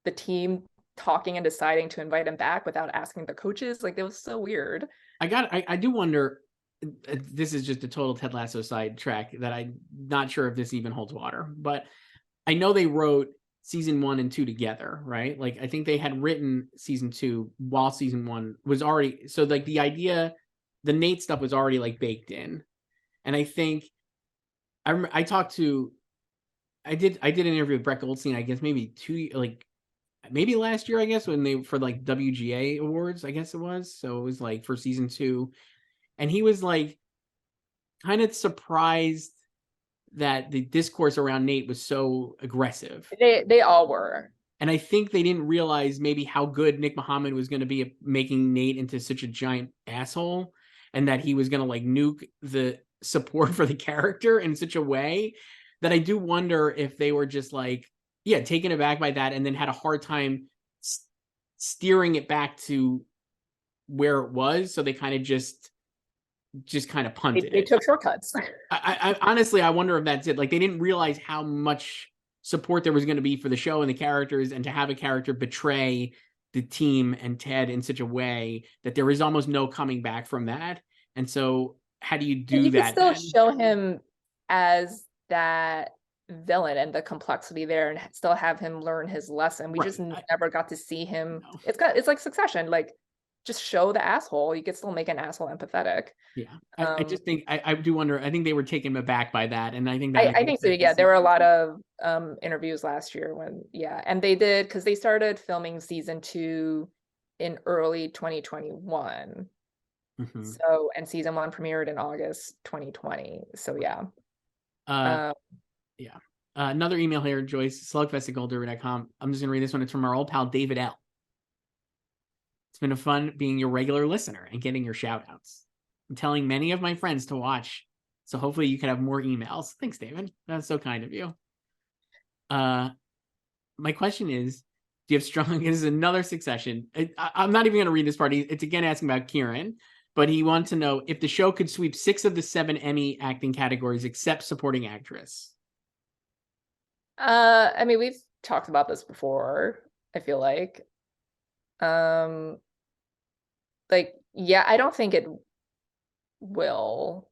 the team talking and deciding to invite him back without asking the coaches. Like it was so weird. I do wonder. This is just a total Ted Lasso sidetrack that I'm not sure if this even holds water, but I know they wrote season 1 and 2 together, right? Like I think they had written season 2 while season 1 was already, so like the idea, the Nate stuff was already like baked in. And I think I talked to, I did an interview with Brett Goldstein, I guess maybe last year, I guess, when they, for like WGA awards, I guess it was. So it was like for season 2. And he was like kind of surprised that the discourse around Nate was so aggressive. They all were. And I think they didn't realize maybe how good Nick Mohammed was going to be at making Nate into such a giant asshole, and that he was going to like nuke the support for the character in such a way that I do wonder if they were just like, yeah, taken aback by that, and then had a hard time steering it back to where it was. So they kind of just kind of punted They it. took shortcuts. I honestly, I wonder if that's it. Like they didn't realize how much support there was going to be for the show and the characters, and to have a character betray the team and Ted in such a way that there is almost no coming back from that. And so how do you do You could that still then? show him as that villain and the complexity there and still have him learn his lesson. We Right. just never got to see him. No. It's like Succession, like just show the asshole. You could still make an asshole empathetic. Yeah. I just think I do wonder. I think they were taken aback by that. And I think that I think so. Yeah, there were a lot of interviews last year when and they did, because they started filming season 2 in early 2021. Mhm. So, and season 1 premiered in August 2020. So yeah. Yeah. Another email here, Joyce, slugfest@goldderby.com. I'm just going to read this one. It's from our old pal, David L. It's been a fun being your regular listener and getting your shout outs. I'm telling many of my friends to watch, so hopefully you can have more emails. Thanks, David. That's so kind of you. My question is, do you have strong, this is another Succession. I'm not even going to read this part. It's again asking about Kieran, but he wants to know if the show could sweep 6 of the 7 Emmy acting categories except supporting actress. I mean, we've talked about this before, I feel like. Like, yeah, I don't think it will.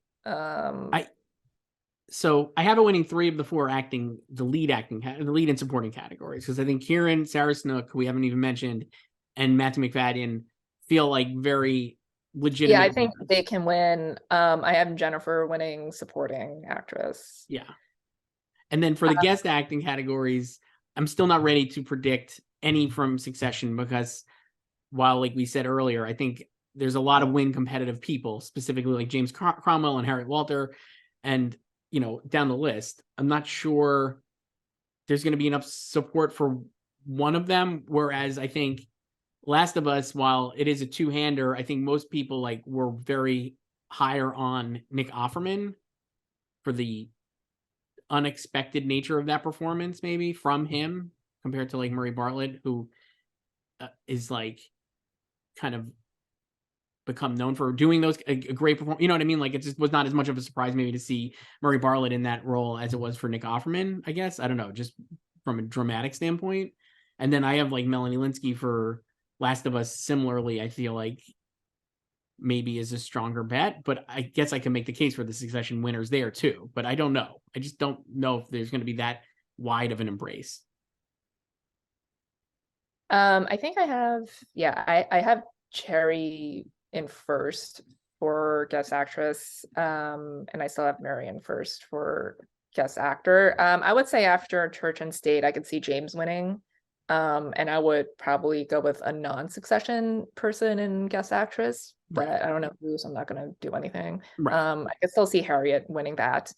So I have it winning 3 of the 4 the lead and supporting categories, because I think Kieran, Sarah Snook, who we haven't even mentioned, and Matthew McFadden feel like very legitimate. Yeah, I think they can win. I have Jennifer winning supporting actress. Yeah. And then for the guest acting categories, I'm still not ready to predict any from Succession, because while, like we said earlier, I think there's a lot of win competitive people, specifically like James Cromwell and Harriet Walter, and down the list. I'm not sure there's going to be enough support for one of them. Whereas I think Last of Us, while it is a two-hander, I think most people were very higher on Nick Offerman for the unexpected nature of that performance, maybe from him, compared to Murray Bartlett, who is like kind of become known for doing those a great performance. You know what I mean? Like it just was not as much of a surprise maybe to see Murray Bartlett in that role as it was for Nick Offerman, I guess. I don't know, just from a dramatic standpoint. And then I have like Melanie Linsky for Last of Us. Similarly, I feel like maybe is a stronger bet, but I guess I can make the case for the Succession winners there too. But I don't know. I just don't know if there's going to be that wide of an embrace. I think I have, I have Cherry in first for guest actress, and I still have Marion first for guest actor. I would say after Church and State, I could see James winning, and I would probably go with a non-Succession person in guest actress, but Right. I don't know who, so I'm not going to do anything. Right. I could still see Harriet winning that.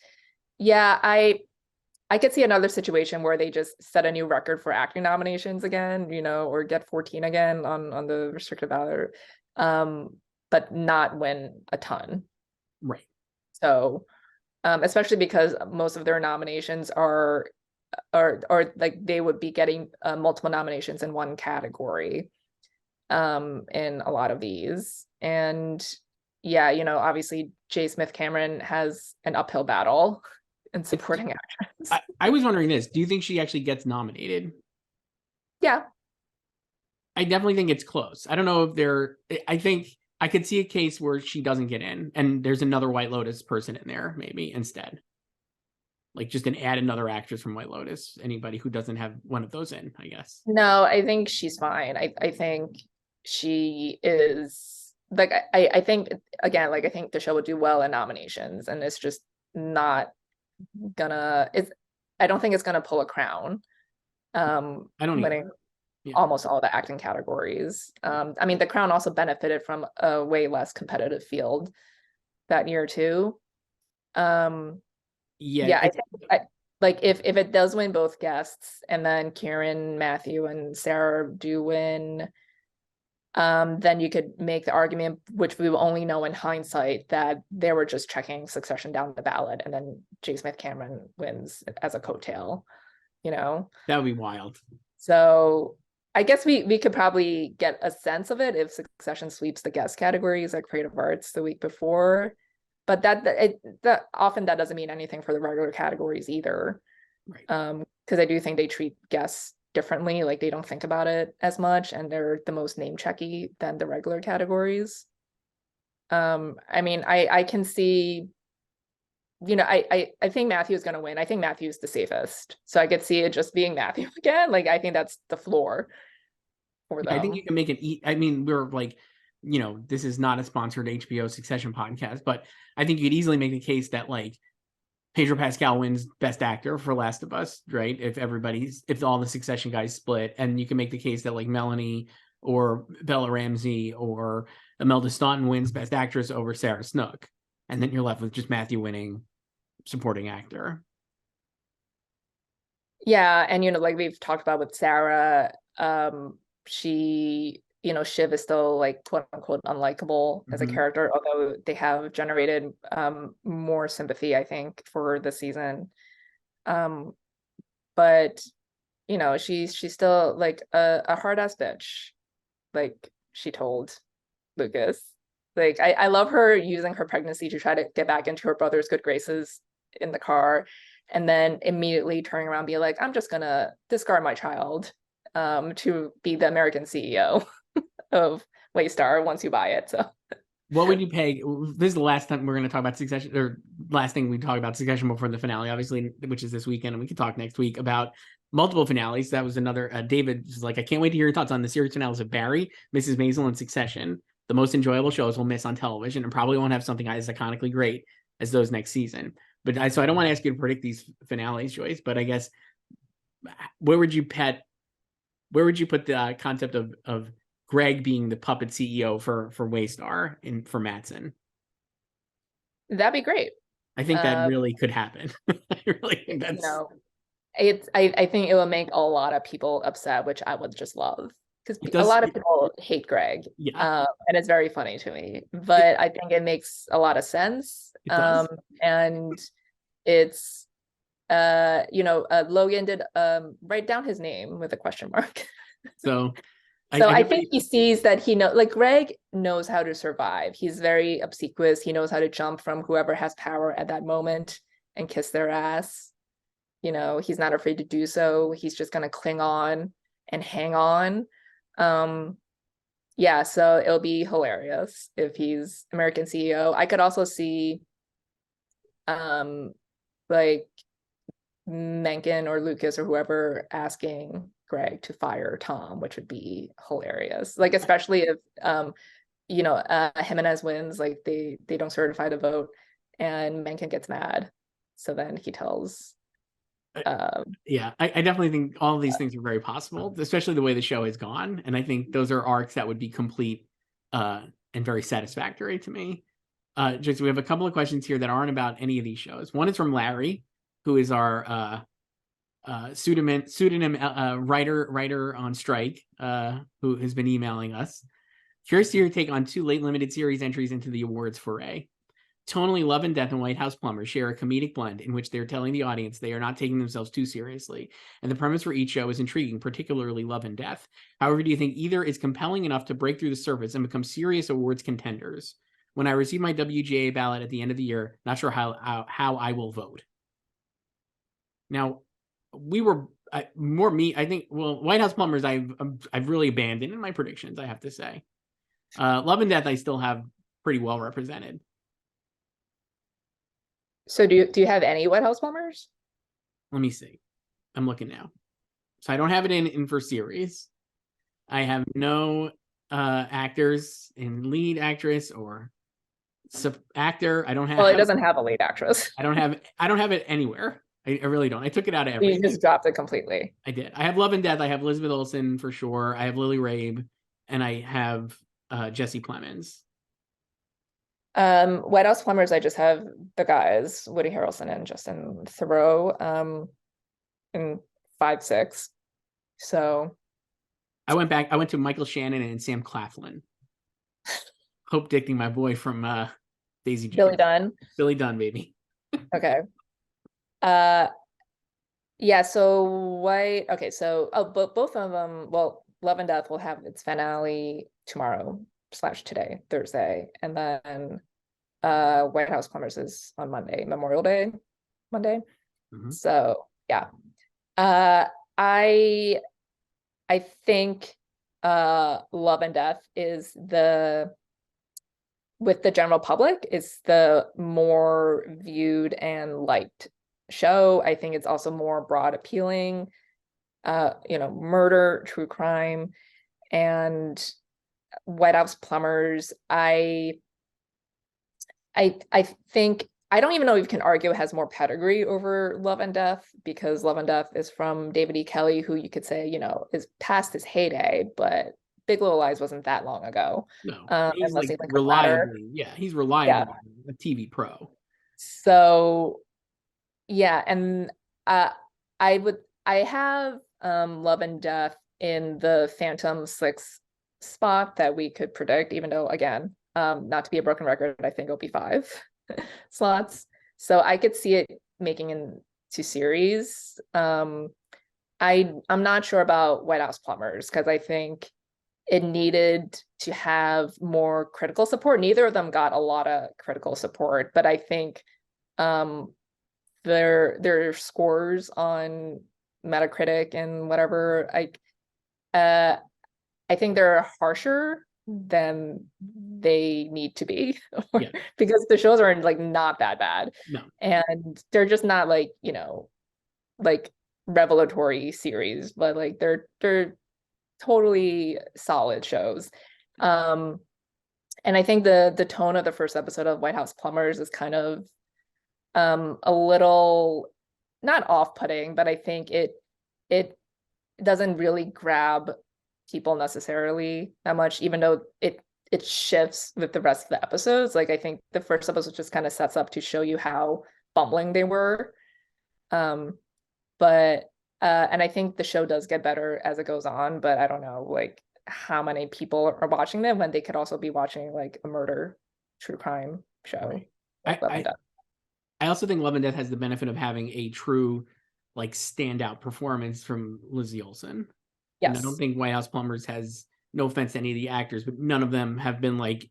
Yeah, I could see another situation where they just set a new record for acting nominations again, or get 14 again on the restricted ballot, but not win a ton. Right. So, especially because most of their nominations are like they would be getting multiple nominations in one category, in a lot of these. And yeah, obviously J. Smith Cameron has an uphill battle in supporting actress. I was wondering this. Do you think she actually gets nominated? Yeah. I definitely think it's close. I don't know if I think I could see a case where she doesn't get in and there's another White Lotus person in there maybe instead. Like just add another actress from White Lotus. Anybody who doesn't have one of those in, I guess. No, I think she's fine. I think she is like I think again, like I think the show would do well in nominations, and it's just not gonna I don't think it's gonna pull a crown. I don't Winning yeah. almost all the acting categories. I mean, the Crown also benefited from a way less competitive field that year too. Yeah, I think like if it does win both guests, and then Kieran, Matthew, and Sarah do win, then you could make the argument, which we will only know in hindsight, that they were just checking Succession down the ballot, and then J. Smith Cameron wins as a coattail. That would be wild. So I guess we could probably get a sense of it if Succession sweeps the guest categories at Creative Arts the week before, but that often that doesn't mean anything for the regular categories either. Right. Because I do think they treat guests differently, like they don't think about it as much, and they're the most name checky than the regular categories. I mean, I can see, I think Matthew's going to win. I think Matthew's the safest. So I could see it just being Matthew again. Like, I think that's the floor for them. I think you can make it. I mean, we're like, this is not a sponsored HBO Succession podcast, but I think you could easily make the case that like Pedro Pascal wins Best Actor for Last of Us, right? If all the Succession guys split, and you can make the case that like Melanie or Bella Ramsey or Imelda Staunton wins Best Actress over Sarah Snook, and then you're left with just Matthew winning Supporting Actor. Yeah, and like we've talked about with Sarah, she, Shiv is still like quote unquote unlikable as a character, although they have generated more sympathy, I think, for the season. But she's still like a hard ass bitch, like she told Lucas. Like I love her using her pregnancy to try to get back into her brother's good graces in the car, and then immediately turning around and be like, I'm just gonna discard my child to be the American CEO of Waystar once you buy it. So what would you pay? This is the last time we're going to talk about Succession, or last thing we talk about Succession before the finale, obviously, which is this weekend, and we can talk next week about multiple finales. That was another. David is like, I can't wait to hear your thoughts on the series finales of Barry, Mrs. Maisel, and Succession. The most enjoyable shows we'll miss on television, and probably won't have something as iconically great as those next season. But so I don't want to ask you to predict these finales, Joyce. But I guess where would you put the concept of Greg being the puppet CEO for Waystar and for Matsson? that'd be great. I think that really could happen. I really think that's I think it will make a lot of people upset, which I would just love, because a lot of people hate Greg. Yeah. And it's very funny to me, but I think it makes a lot of sense. And it's Logan did write down his name with a question mark. So So I think he sees that like Greg knows how to survive. He's very obsequious. He knows how to jump from whoever has power at that moment and kiss their ass. He's not afraid to do so. He's just gonna cling on and hang on. Yeah, so it'll be hilarious if he's American CEO. I could also see like Mencken or Lucas or whoever asking Greg to fire Tom, which would be hilarious. Like, especially if Jimenez wins, like they don't certify the vote and Mencken gets mad. So then he tells yeah, I definitely think all of these things are very possible, especially the way the show has gone. And I think those are arcs that would be complete and very satisfactory to me. Just we have a couple of questions here that aren't about any of these shows. One is from Larry, who is our pseudonym writer on strike, who has been emailing us. Curious to your take on 2 late limited series entries into the awards foray. Tonally, Love and Death and White House Plumbers share a comedic blend in which they're telling the audience they are not taking themselves too seriously, and the premise for each show is intriguing, particularly Love and Death. However, do you think either is compelling enough to break through the surface and become serious awards contenders? When I receive my WGA ballot at the end of the year, not sure how I will vote. Now, we were more me. I think. Well, White House Plumbers, I've really abandoned in my predictions. I have to say, Love and Death, I still have pretty well represented. So do you have any White House Plumbers? Let me see. I'm looking now. So I don't have it in for series. I have no actors in lead actress or actor. I don't have. Well, it doesn't have a lead actress. I don't have it anywhere. I really don't. I took it out of everything. You just dropped it completely. I did. I have Love and Death. I have Elizabeth Olsen for sure. I have Lily Rabe, and I have Jesse Plemons. White House Plumbers, I just have the guys, Woody Harrelson and Justin Theroux, in 5-6. So I went to Michael Shannon and Sam Claflin. Hope dicting my boy from Daisy Jones. Billy Dunn. Billy Dunn, baby. Okay. Yeah, so both of them, well, Love and Death will have its finale tomorrow/today, Thursday, and then White House Plumbers is on Monday, Memorial Day, Monday. Mm-hmm. So yeah. I think Love and Death is with the general public, is the more viewed and liked show. I think it's also more broad appealing, murder, true crime, and White House Plumbers. I think, I don't even know if you can argue it has more pedigree over Love and Death, because Love and Death is from David E. Kelley, who you could say, is past his heyday, but Big Little Lies wasn't that long ago. No, he's like reliably, he's reliably a TV pro. So yeah, and I have Love and Death in the Phantom 6 spot that we could predict, even though, again, not to be a broken record, I think it'll be 5 slots. So I could see it making into series. I'm not sure about White House Plumbers, because I think it needed to have more critical support. Neither of them got a lot of critical support, but I think their scores on Metacritic and whatever, I think they're harsher than they need to be, because the shows are like not that bad. No. And they're just not like revelatory series, but like they're totally solid shows. And I think the tone of the first episode of White House Plumbers is kind of a little not off-putting, but I think it doesn't really grab people necessarily that much, even though it shifts with the rest of the episodes. Like, I think the first episode just kind of sets up to show you how bumbling they were. And I think the show does get better as it goes on, but I don't know like how many people are watching them when they could also be watching like a murder true crime show. Right. I also think Love and Death has the benefit of having a true like standout performance from Lizzie Olsen. Yes. And I don't think White House Plumbers has no offense to any of the actors, but none of them have been like,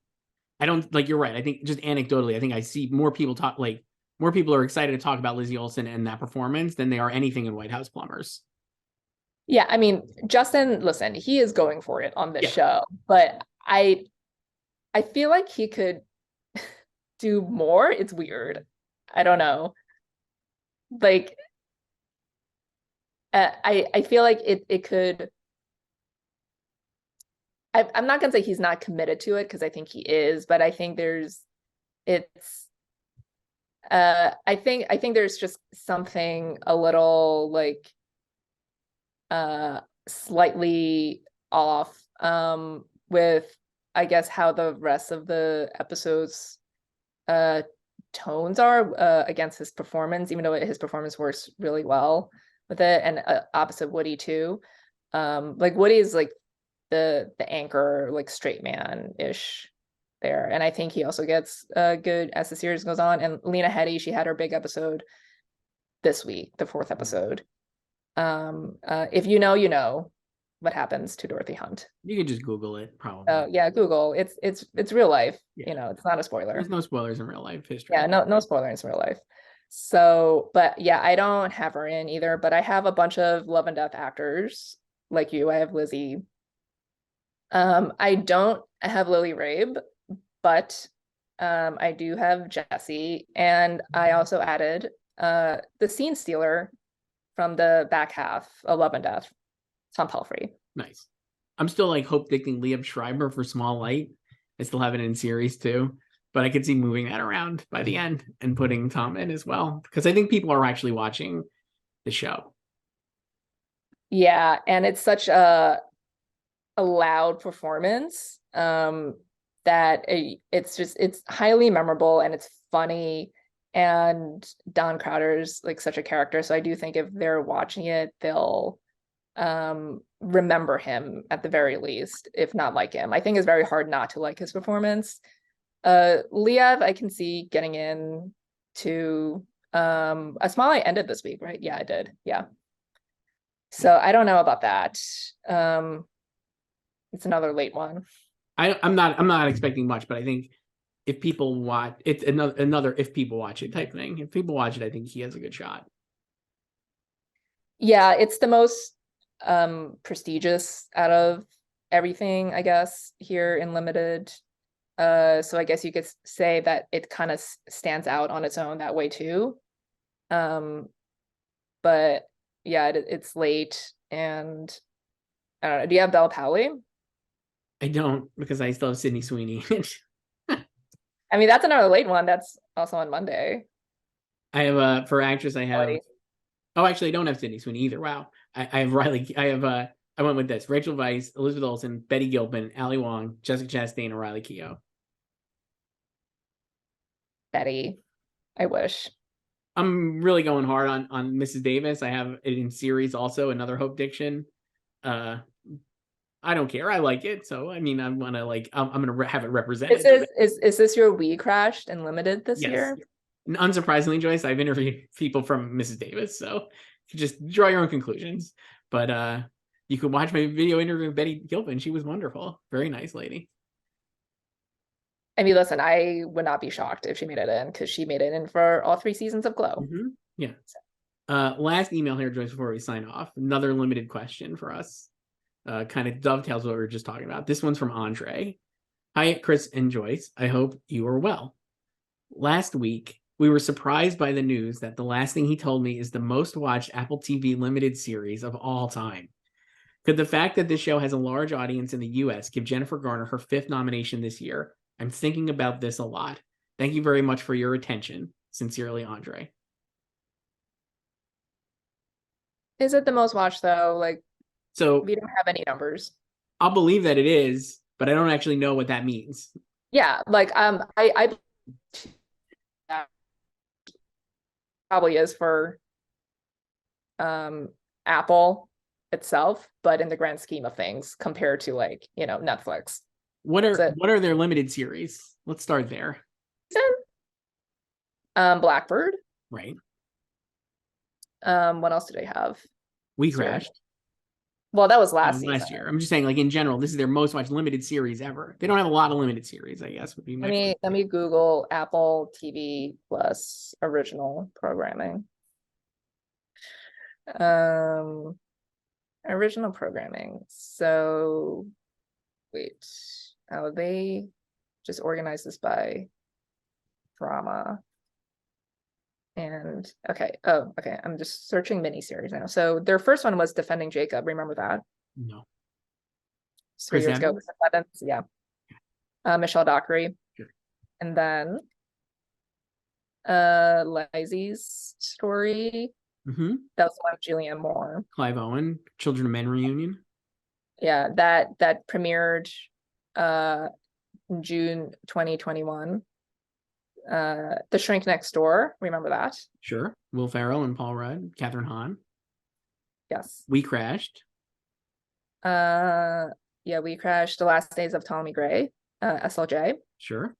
I don't like, you're right. I think just anecdotally, I think I see more people more people are excited to talk about Lizzie Olsen and that performance than they are anything in White House Plumbers. Yeah, I mean, Justin, listen, he is going for it on this Yeah. show, but I feel like he could do more. It's weird. I don't know. Like, I feel like it could. I'm not gonna say he's not committed to it because I think he is, but I think it's. I think there's just something a little like slightly off with I guess how the rest of the episodes tones are against his performance, even though his performance works really well with it, and opposite Woody too. Like Woody is like the anchor, like straight man-ish there. And I think he also gets good as the series goes on. And Lena Headey, she had her big episode this week, the 4th episode. If you know, you know what happens to Dorothy Hunt. You can just Google it, probably. Oh yeah, Google. It's real life. Yeah. You know, it's not a spoiler. There's no spoilers in real life history. Yeah, no spoilers in real life. So, but yeah, I don't have her in either, but I have a bunch of Love and Death actors like you. I have Lizzie. I don't have Lily Rabe, but I do have Jesse, and I also added the scene stealer from the back half of Love and Death, Tom Pelfrey. Nice. I'm still like hope dicting Liam Schreiber for Small Light. I still have it in series too, but I could see moving that around by the end and putting Tom in as well, because I think people are actually watching the show. Yeah, and it's such a loud performance that it's highly memorable and it's funny, and Don Crowder's like such a character, so I do think if they're watching it they'll remember him at the very least, if not like him. I think it's very hard not to like his performance. Liev I can see getting in to a Small Light ended this week, right? Yeah, I did. Yeah, so I don't know about that. It's another late one. I'm not expecting much, but I think if people watch, it's another if people watch it type thing. If people watch it, I think he has a good shot. Yeah, it's the most prestigious out of everything, I guess, here in limited. So I guess you could say that it kind of stands out on its own that way too. But yeah, it's late, and I don't know. Do you have Bella Powley? I don't, because I still have Sydney Sweeney. I mean, that's another late one. That's also on Monday. I have for actress I have. Quality. Oh, actually, I don't have Sydney Sweeney either. Wow, I have Riley. I have I went with this: Rachel Weisz, Elizabeth Olsen, Betty Gilpin, Ali Wong, Jessica Chastain, and Riley Keough. Betty, I wish. I'm really going hard on Mrs. Davis. I have it in series also, another Hope Diction. I don't care. I like it. So I mean, I'm gonna have it represented. Is this your We Crashed and Limited this year? And unsurprisingly, Joyce, I've interviewed people from Mrs. Davis, so you just draw your own conclusions. But you could watch my video interview with Betty Gilpin. She was wonderful. Very nice lady. I mean, listen, I would not be shocked if she made it in, because she made it in for all 3 seasons of Glow. Mm-hmm. Yeah. Last email here, Joyce, before we sign off. Another limited question for us. Kind of dovetails what we were just talking about. This one's from Andre. Hi, Chris and Joyce. I hope you are well. Last week, we were surprised by the news that The Last Thing He Told Me is the most watched Apple TV limited series of all time. Could the fact that this show has a large audience in the US give Jennifer Garner her 5th nomination this year? I'm thinking about this a lot. Thank you very much for your attention. Sincerely, Andre. Is it the most watched though? Like, so we don't have any numbers. I'll believe that it is, but I don't actually know what that means. Yeah, like I probably is for Apple itself, but in the grand scheme of things, compared to like, you know, Netflix. What are their limited series? Let's start there. Blackbird. Right. What else do they have? We Crashed. Well, that was last season. last year. I'm just saying, like in general, this is their most watched limited series ever. They don't have a lot of limited series, I guess, would be my. Let me Google Apple TV Plus original programming. Original programming. So wait, oh, they just organized this by drama. And okay, oh, okay. I'm just searching miniseries now. So their first one was Defending Jacob. Remember that? No. 3 years ago. Yeah. Michelle Dockery. Sure. And then Lizzie's story. Mm-hmm. That was the one with Julianne Moore. Clive Owen, Children of Men reunion. Yeah, that premiered in June 2021. The Shrink Next Door, remember that? Sure. Will Ferrell and Paul Rudd, Catherine Hahn. Yes. We Crashed. Yeah, We Crashed, The Last Days of Tommy Gray, SLJ. Sure.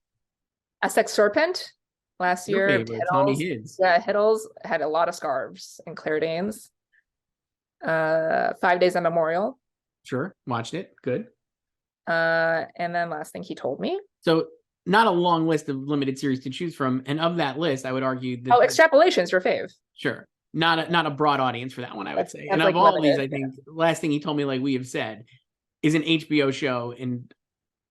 A Sex Serpent last Your year. favorite, Tommy Hiddleston. Yeah, Hiddles had a lot of scarves, and Claire Danes. 5 Days of Memorial. Sure. Watched it. Good. And then Last Thing He Told Me. So not a long list of limited series to choose from. And of that list, I would argue that Extrapolation's your fave. Sure. Not a broad audience for that one, I would say. That's And like of all limited, these, I think Last Thing He Told Me, like we have said, is an HBO show, and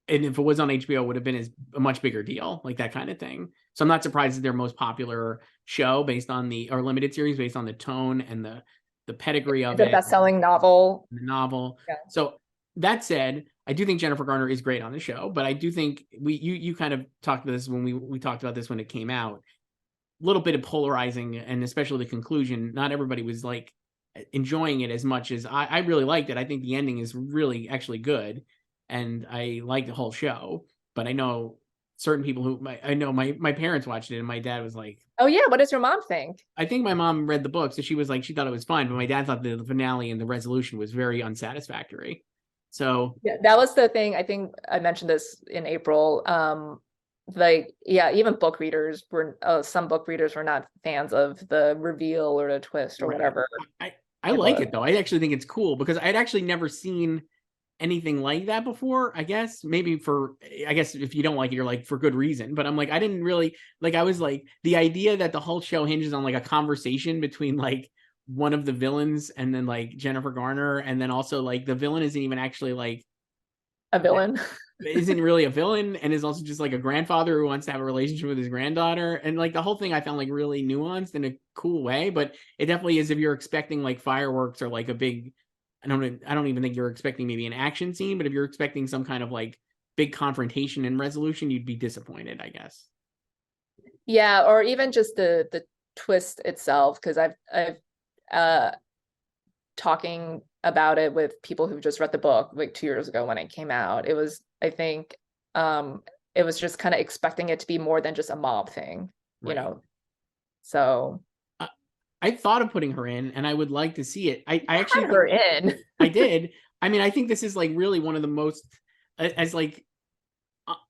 if it was on HBO, would have been a much bigger deal, like that kind of thing. So I'm not surprised that their most popular show based on or limited series based on the tone and the pedigree of the it. best-selling novel. The novel. Yeah. So that said, I do think Jennifer Garner is great on the show, but I do think you kind of talked about this when we talked about this when it came out. A little bit of polarizing, and especially the conclusion. Not everybody was like enjoying it as much as I really liked it. I think the ending is really actually good, and I like the whole show. But I know certain people who my parents watched it, and my dad was like, "Oh yeah, what does your mom think?" I think my mom read the book, so she was like, she thought it was fine, but my dad thought the finale and the resolution was very unsatisfactory. So yeah, that was the thing. I think I mentioned this in April. Even book readers were some book readers were not fans of the reveal or the twist or whatever. I like it though. I actually think it's cool because I'd actually never seen anything like that before. I guess if you don't like it, you're like for good reason. But I'm like, I didn't really like. I was like, the idea that the whole show hinges on like a conversation between like one of the villains and then like Jennifer Garner, and then also like the villain isn't even actually like a villain. Isn't really a villain, and is also just like a grandfather who wants to have a relationship with his granddaughter, and like the whole thing I found like really nuanced in a cool way. But it definitely is, if you're expecting like fireworks or like a big, I don't even think you're expecting maybe an action scene, but if you're expecting some kind of like big confrontation and resolution, you'd be disappointed, I guess. Yeah, or even just the twist itself, because I've talking about it with people who just read the book like 2 years ago when it came out. It was, I think, it was just kind of expecting it to be more than just a mob thing, you know. So I thought of putting her in, and I would like to see it. I actually had her in. I did. I mean, I think this is like really one of the most as like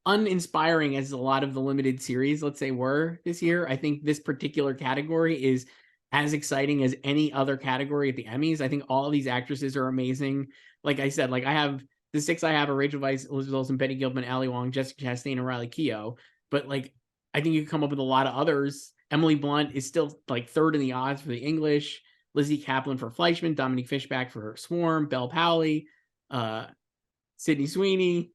uninspiring as a lot of the limited series, let's say, were this year. I think this particular category is as exciting as any other category at the Emmys. I think all of these actresses are amazing. Like I said, like I have the 6 I have are Rachel Weisz, Elizabeth Olsen, Betty Gilpin, Ali Wong, Jessica Chastain, and Riley Keough. But like, I think you can come up with a lot of others. Emily Blunt is still like third in the odds for the English. Lizzie Kaplan for Fleischman, Dominique Fishback for Swarm, Belle Powley, Sydney Sweeney.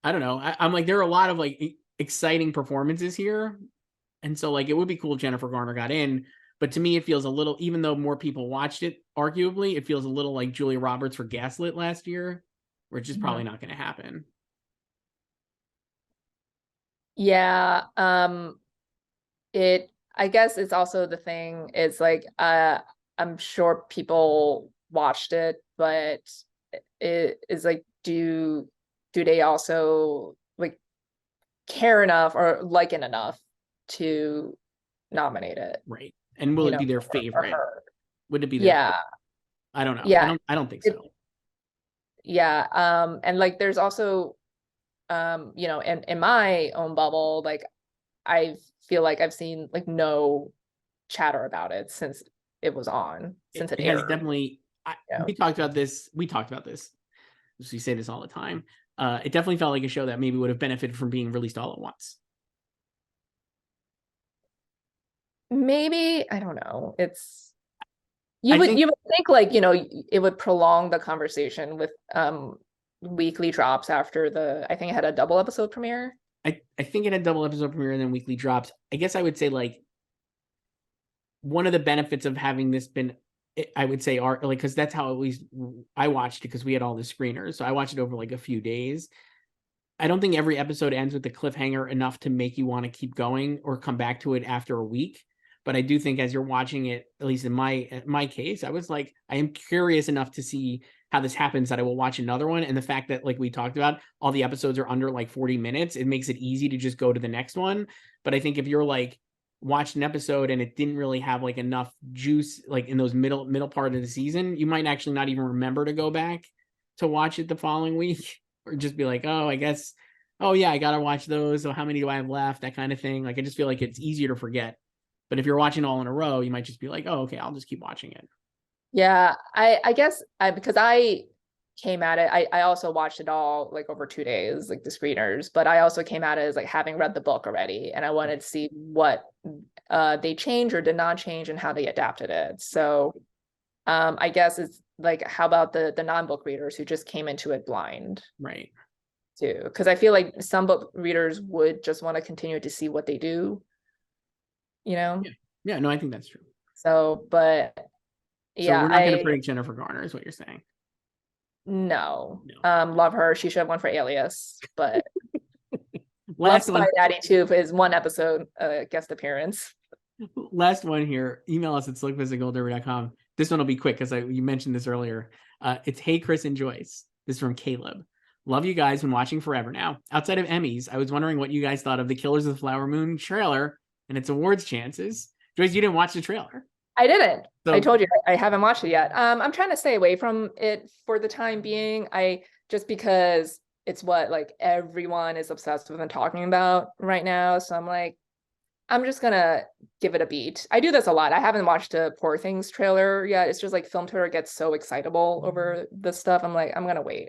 I don't know. I'm like, there are a lot of like exciting performances here. And so like, it would be cool if Jennifer Garner got in. But to me, it feels a little, even though more people watched it, arguably, it feels a little like Julia Roberts for Gaslit last year, which is probably not going to happen. Yeah. I guess it's also the thing is like, I'm sure people watched it, but it is like, do they also like care enough or like it enough to nominate it? Right. And will it be their favorite? Would it be their favorite? I don't know. Yeah. I don't think so. Yeah. And like there's also in my own bubble, like I feel like I've seen like no chatter about it since it was on, since it aired. Has definitely, We talked about this. We say this all the time. It definitely felt like a show that maybe would have benefited from being released all at once. Maybe, I don't know. You would think like, it would prolong the conversation with weekly drops after I think it had a double episode premiere. I think it had double episode premiere and then weekly drops. I guess I would say like one of the benefits of having this been, I would say, like, because that's how at least I watched it, because we had all the screeners. So I watched it over like a few days. I don't think every episode ends with the cliffhanger enough to make you want to keep going or come back to it after a week. But I do think as you're watching it, at least in my case, I was like, I am curious enough to see how this happens that I will watch another one. And the fact that, like we talked about, all the episodes are under like 40 minutes, it makes it easy to just go to the next one. But I think if you're like watched an episode and it didn't really have like enough juice, like in those middle part of the season, you might actually not even remember to go back to watch it the following week, or just be like, oh, I guess, oh yeah, I gotta watch those. So how many do I have left? That kind of thing. Like, I just feel like it's easier to forget. But if you're watching all in a row, you might just be like, oh, okay, I'll just keep watching it. Yeah, I guess because I came at it, I also watched it all like over 2 days, like the screeners, but I also came at it as like having read the book already, and I wanted to see what they changed or did not change and how they adapted it. So I guess it's like, how about the non-book readers who just came into it blind? Right. Too, because I feel like some book readers would just want to continue to see what they do, Yeah, no, I think that's true. So, but yeah, we're not going to predict Jennifer Garner, is what you're saying. No. Love her. She should have won for Alias, but last one, Daddy too for his one episode guest appearance. Last one here. Email us at slugfest@goldderby.com. This one will be quick because you mentioned this earlier. It's Hey Chris and Joyce. This is from Caleb. Love you guys. Been watching forever now. Outside of Emmys, I was wondering what you guys thought of the Killers of the Flower Moon trailer and its awards chances. Joyce, you didn't watch the trailer. I didn't. So, I told you I haven't watched it yet. I'm trying to stay away from it for the time being. Just because it's what like everyone is obsessed with and talking about right now. So I'm like, I'm just gonna give it a beat. I do this a lot. I haven't watched a Poor Things trailer yet. It's just like film Twitter gets so excitable over this stuff. I'm like, I'm gonna wait.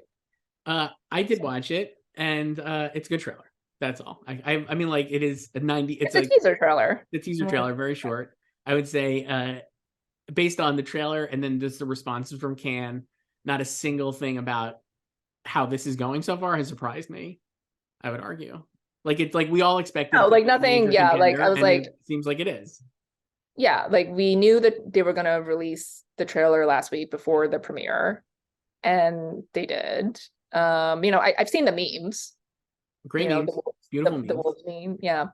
I did watch it, and it's a good trailer. That's all. I mean, like, it is a 90. It's a teaser trailer. The teaser trailer, very short. I would say, based on the trailer and then just the responses from Cannes, not a single thing about how this is going so far has surprised me. I would argue, like, it's like we all expected. Oh, like nothing. Yeah, like I was like, it seems like it is. Yeah, like we knew that they were gonna release the trailer last week before the premiere, and they did. I've seen the memes. Great memes. Beautiful memes. The wolf meme, yeah.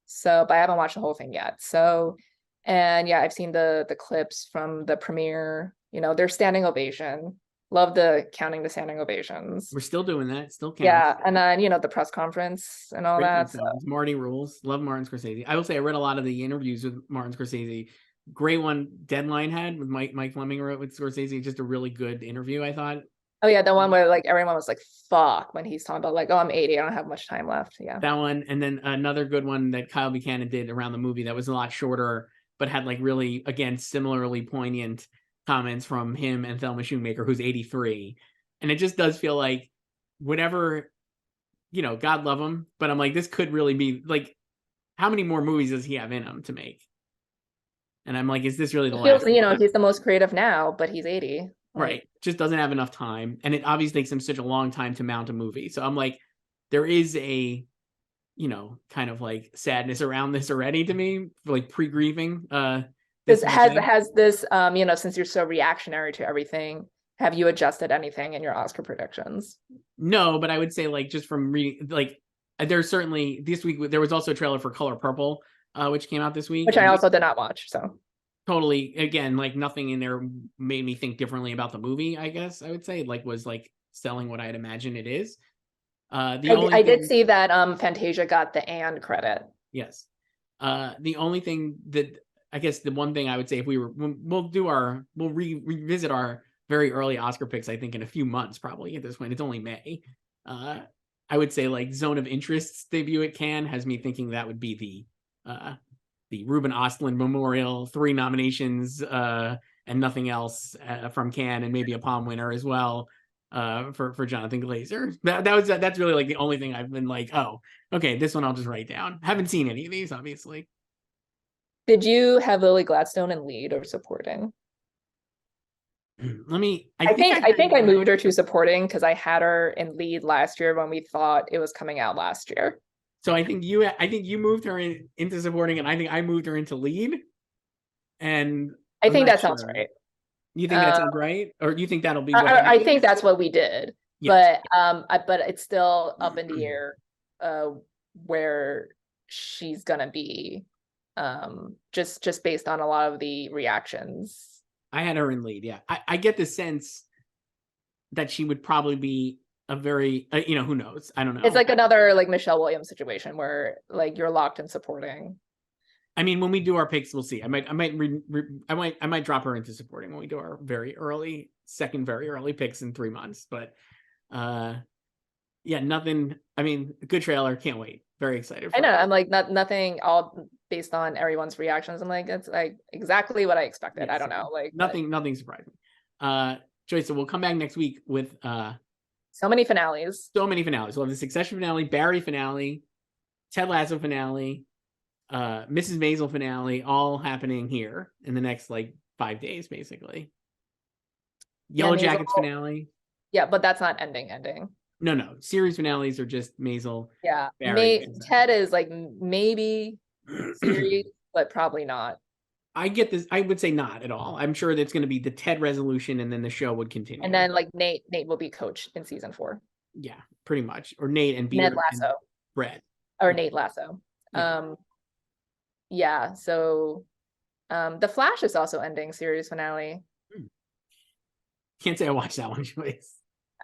So, but I haven't watched the whole thing yet. So, and yeah, I've seen the clips from the premiere. Their standing ovation. Love counting the standing ovations. We're still doing that. Still counting. Yeah, and then the press conference and all that. So. Marty rules. Love Martin Scorsese. I will say I read a lot of the interviews with Martin Scorsese. Great one Deadline had with Mike Fleming wrote with Scorsese. Just a really good interview, I thought. Oh yeah, the one where like everyone was like, "Fuck," when he's talking about like, "Oh, I'm 80, I don't have much time left." Yeah, that one, and then another good one that Kyle Buchanan did around the movie that was a lot shorter, but had like really, again, similarly poignant comments from him and Thelma Schoonmaker, who's 83, and it just does feel like whatever, God love him, but I'm like, this could really be like, how many more movies does he have in him to make? And I'm like, is this really the last? He's the most creative now, but he's 80. Right. Just doesn't have enough time. And it obviously takes him such a long time to mount a movie. So I'm like, there is a, kind of like sadness around this already to me, like pre-grieving. Has this, since you're so reactionary to everything, have you adjusted anything in your Oscar predictions? No, but I would say like, just from reading, like there's certainly this week, there was also a trailer for Color Purple, which came out this week. Which I also did not watch, so. Totally, again, like nothing in there made me think differently about the movie, I guess I would say. Like, was like selling what I'd imagine it is. I did see that Fantasia got the and credit. Yes. The only thing that I guess the one thing I would say, if we'll revisit our very early Oscar picks, I think in a few months, probably at this point, it's only May. I would say like Zone of Interest's debut at Cannes has me thinking that would be the Ruben Östlund Memorial, 3 nominations, and and nothing else from Cannes, and maybe a Palm winner as well for Jonathan Glazer. That's really like the only thing I've been like, oh, okay, this one I'll just write down. Haven't seen any of these, obviously. Did you have Lily Gladstone in lead or supporting? I think I moved her to supporting because I had her in lead last year when we thought it was coming out last year. So I think you moved her into supporting, and I think I moved her into lead. And I think that sounds right. You think that sounds right, or you think that'll be? I think that's what we did. Yes. But it's still up in the air where she's gonna be, just based on a lot of the reactions. I had her in lead. Yeah, I get the sense that she would probably be a very, who knows? I don't know. It's like another like Michelle Williams situation where like you're locked in supporting. I mean, when we do our picks, we'll see. I might drop her into supporting when we do our very early picks in 3 months. But yeah, nothing. I mean, good trailer. Can't wait. Very excited. I know. I'm like nothing. All based on everyone's reactions. I'm like, it's like exactly what I expected. Yes. I don't know. Like nothing surprised me. Joyce, so we'll come back next week with so many finales. We'll have the Succession finale, Barry finale, Ted Lasso finale, Mrs. Maisel finale, all happening here in the next like 5 days, basically. Yellowjackets finale. Yeah, but that's not ending. No. Series finales are just Maisel. Yeah. Ted is like maybe series, but probably not. I get this. I would say not at all. I'm sure that's going to be the Ted resolution, and then the show would continue. And then like Nate will be coach in season 4. Yeah, pretty much. Or Nate and Ned Lasso. Brett. Or Nate Lasso. Yeah. So The Flash is also ending series finale. Can't say I watched that one, Joyce.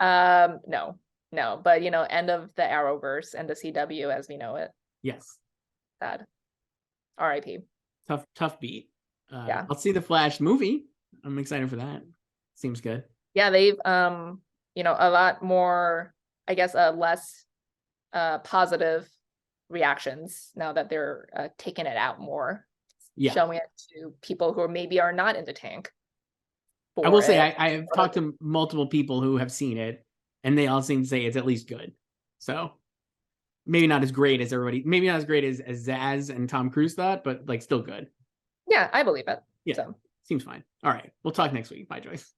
No. But end of the Arrowverse and the CW as we know it. Yes. Sad. R.I.P. Tough beat. Yeah. I'll see the Flash movie. I'm excited for that. Seems good. Yeah, they've a lot more, I guess, less positive reactions now that they're taking it out more. Yeah. Showing it to people who maybe are not into Tank. I will say I have talked to multiple people who have seen it, and they all seem to say it's at least good. So maybe not as great as maybe not as great as Zaz and Tom Cruise thought, but like still good. Yeah, I believe it. Yeah, so. Seems fine. All right, we'll talk next week. Bye, Joyce.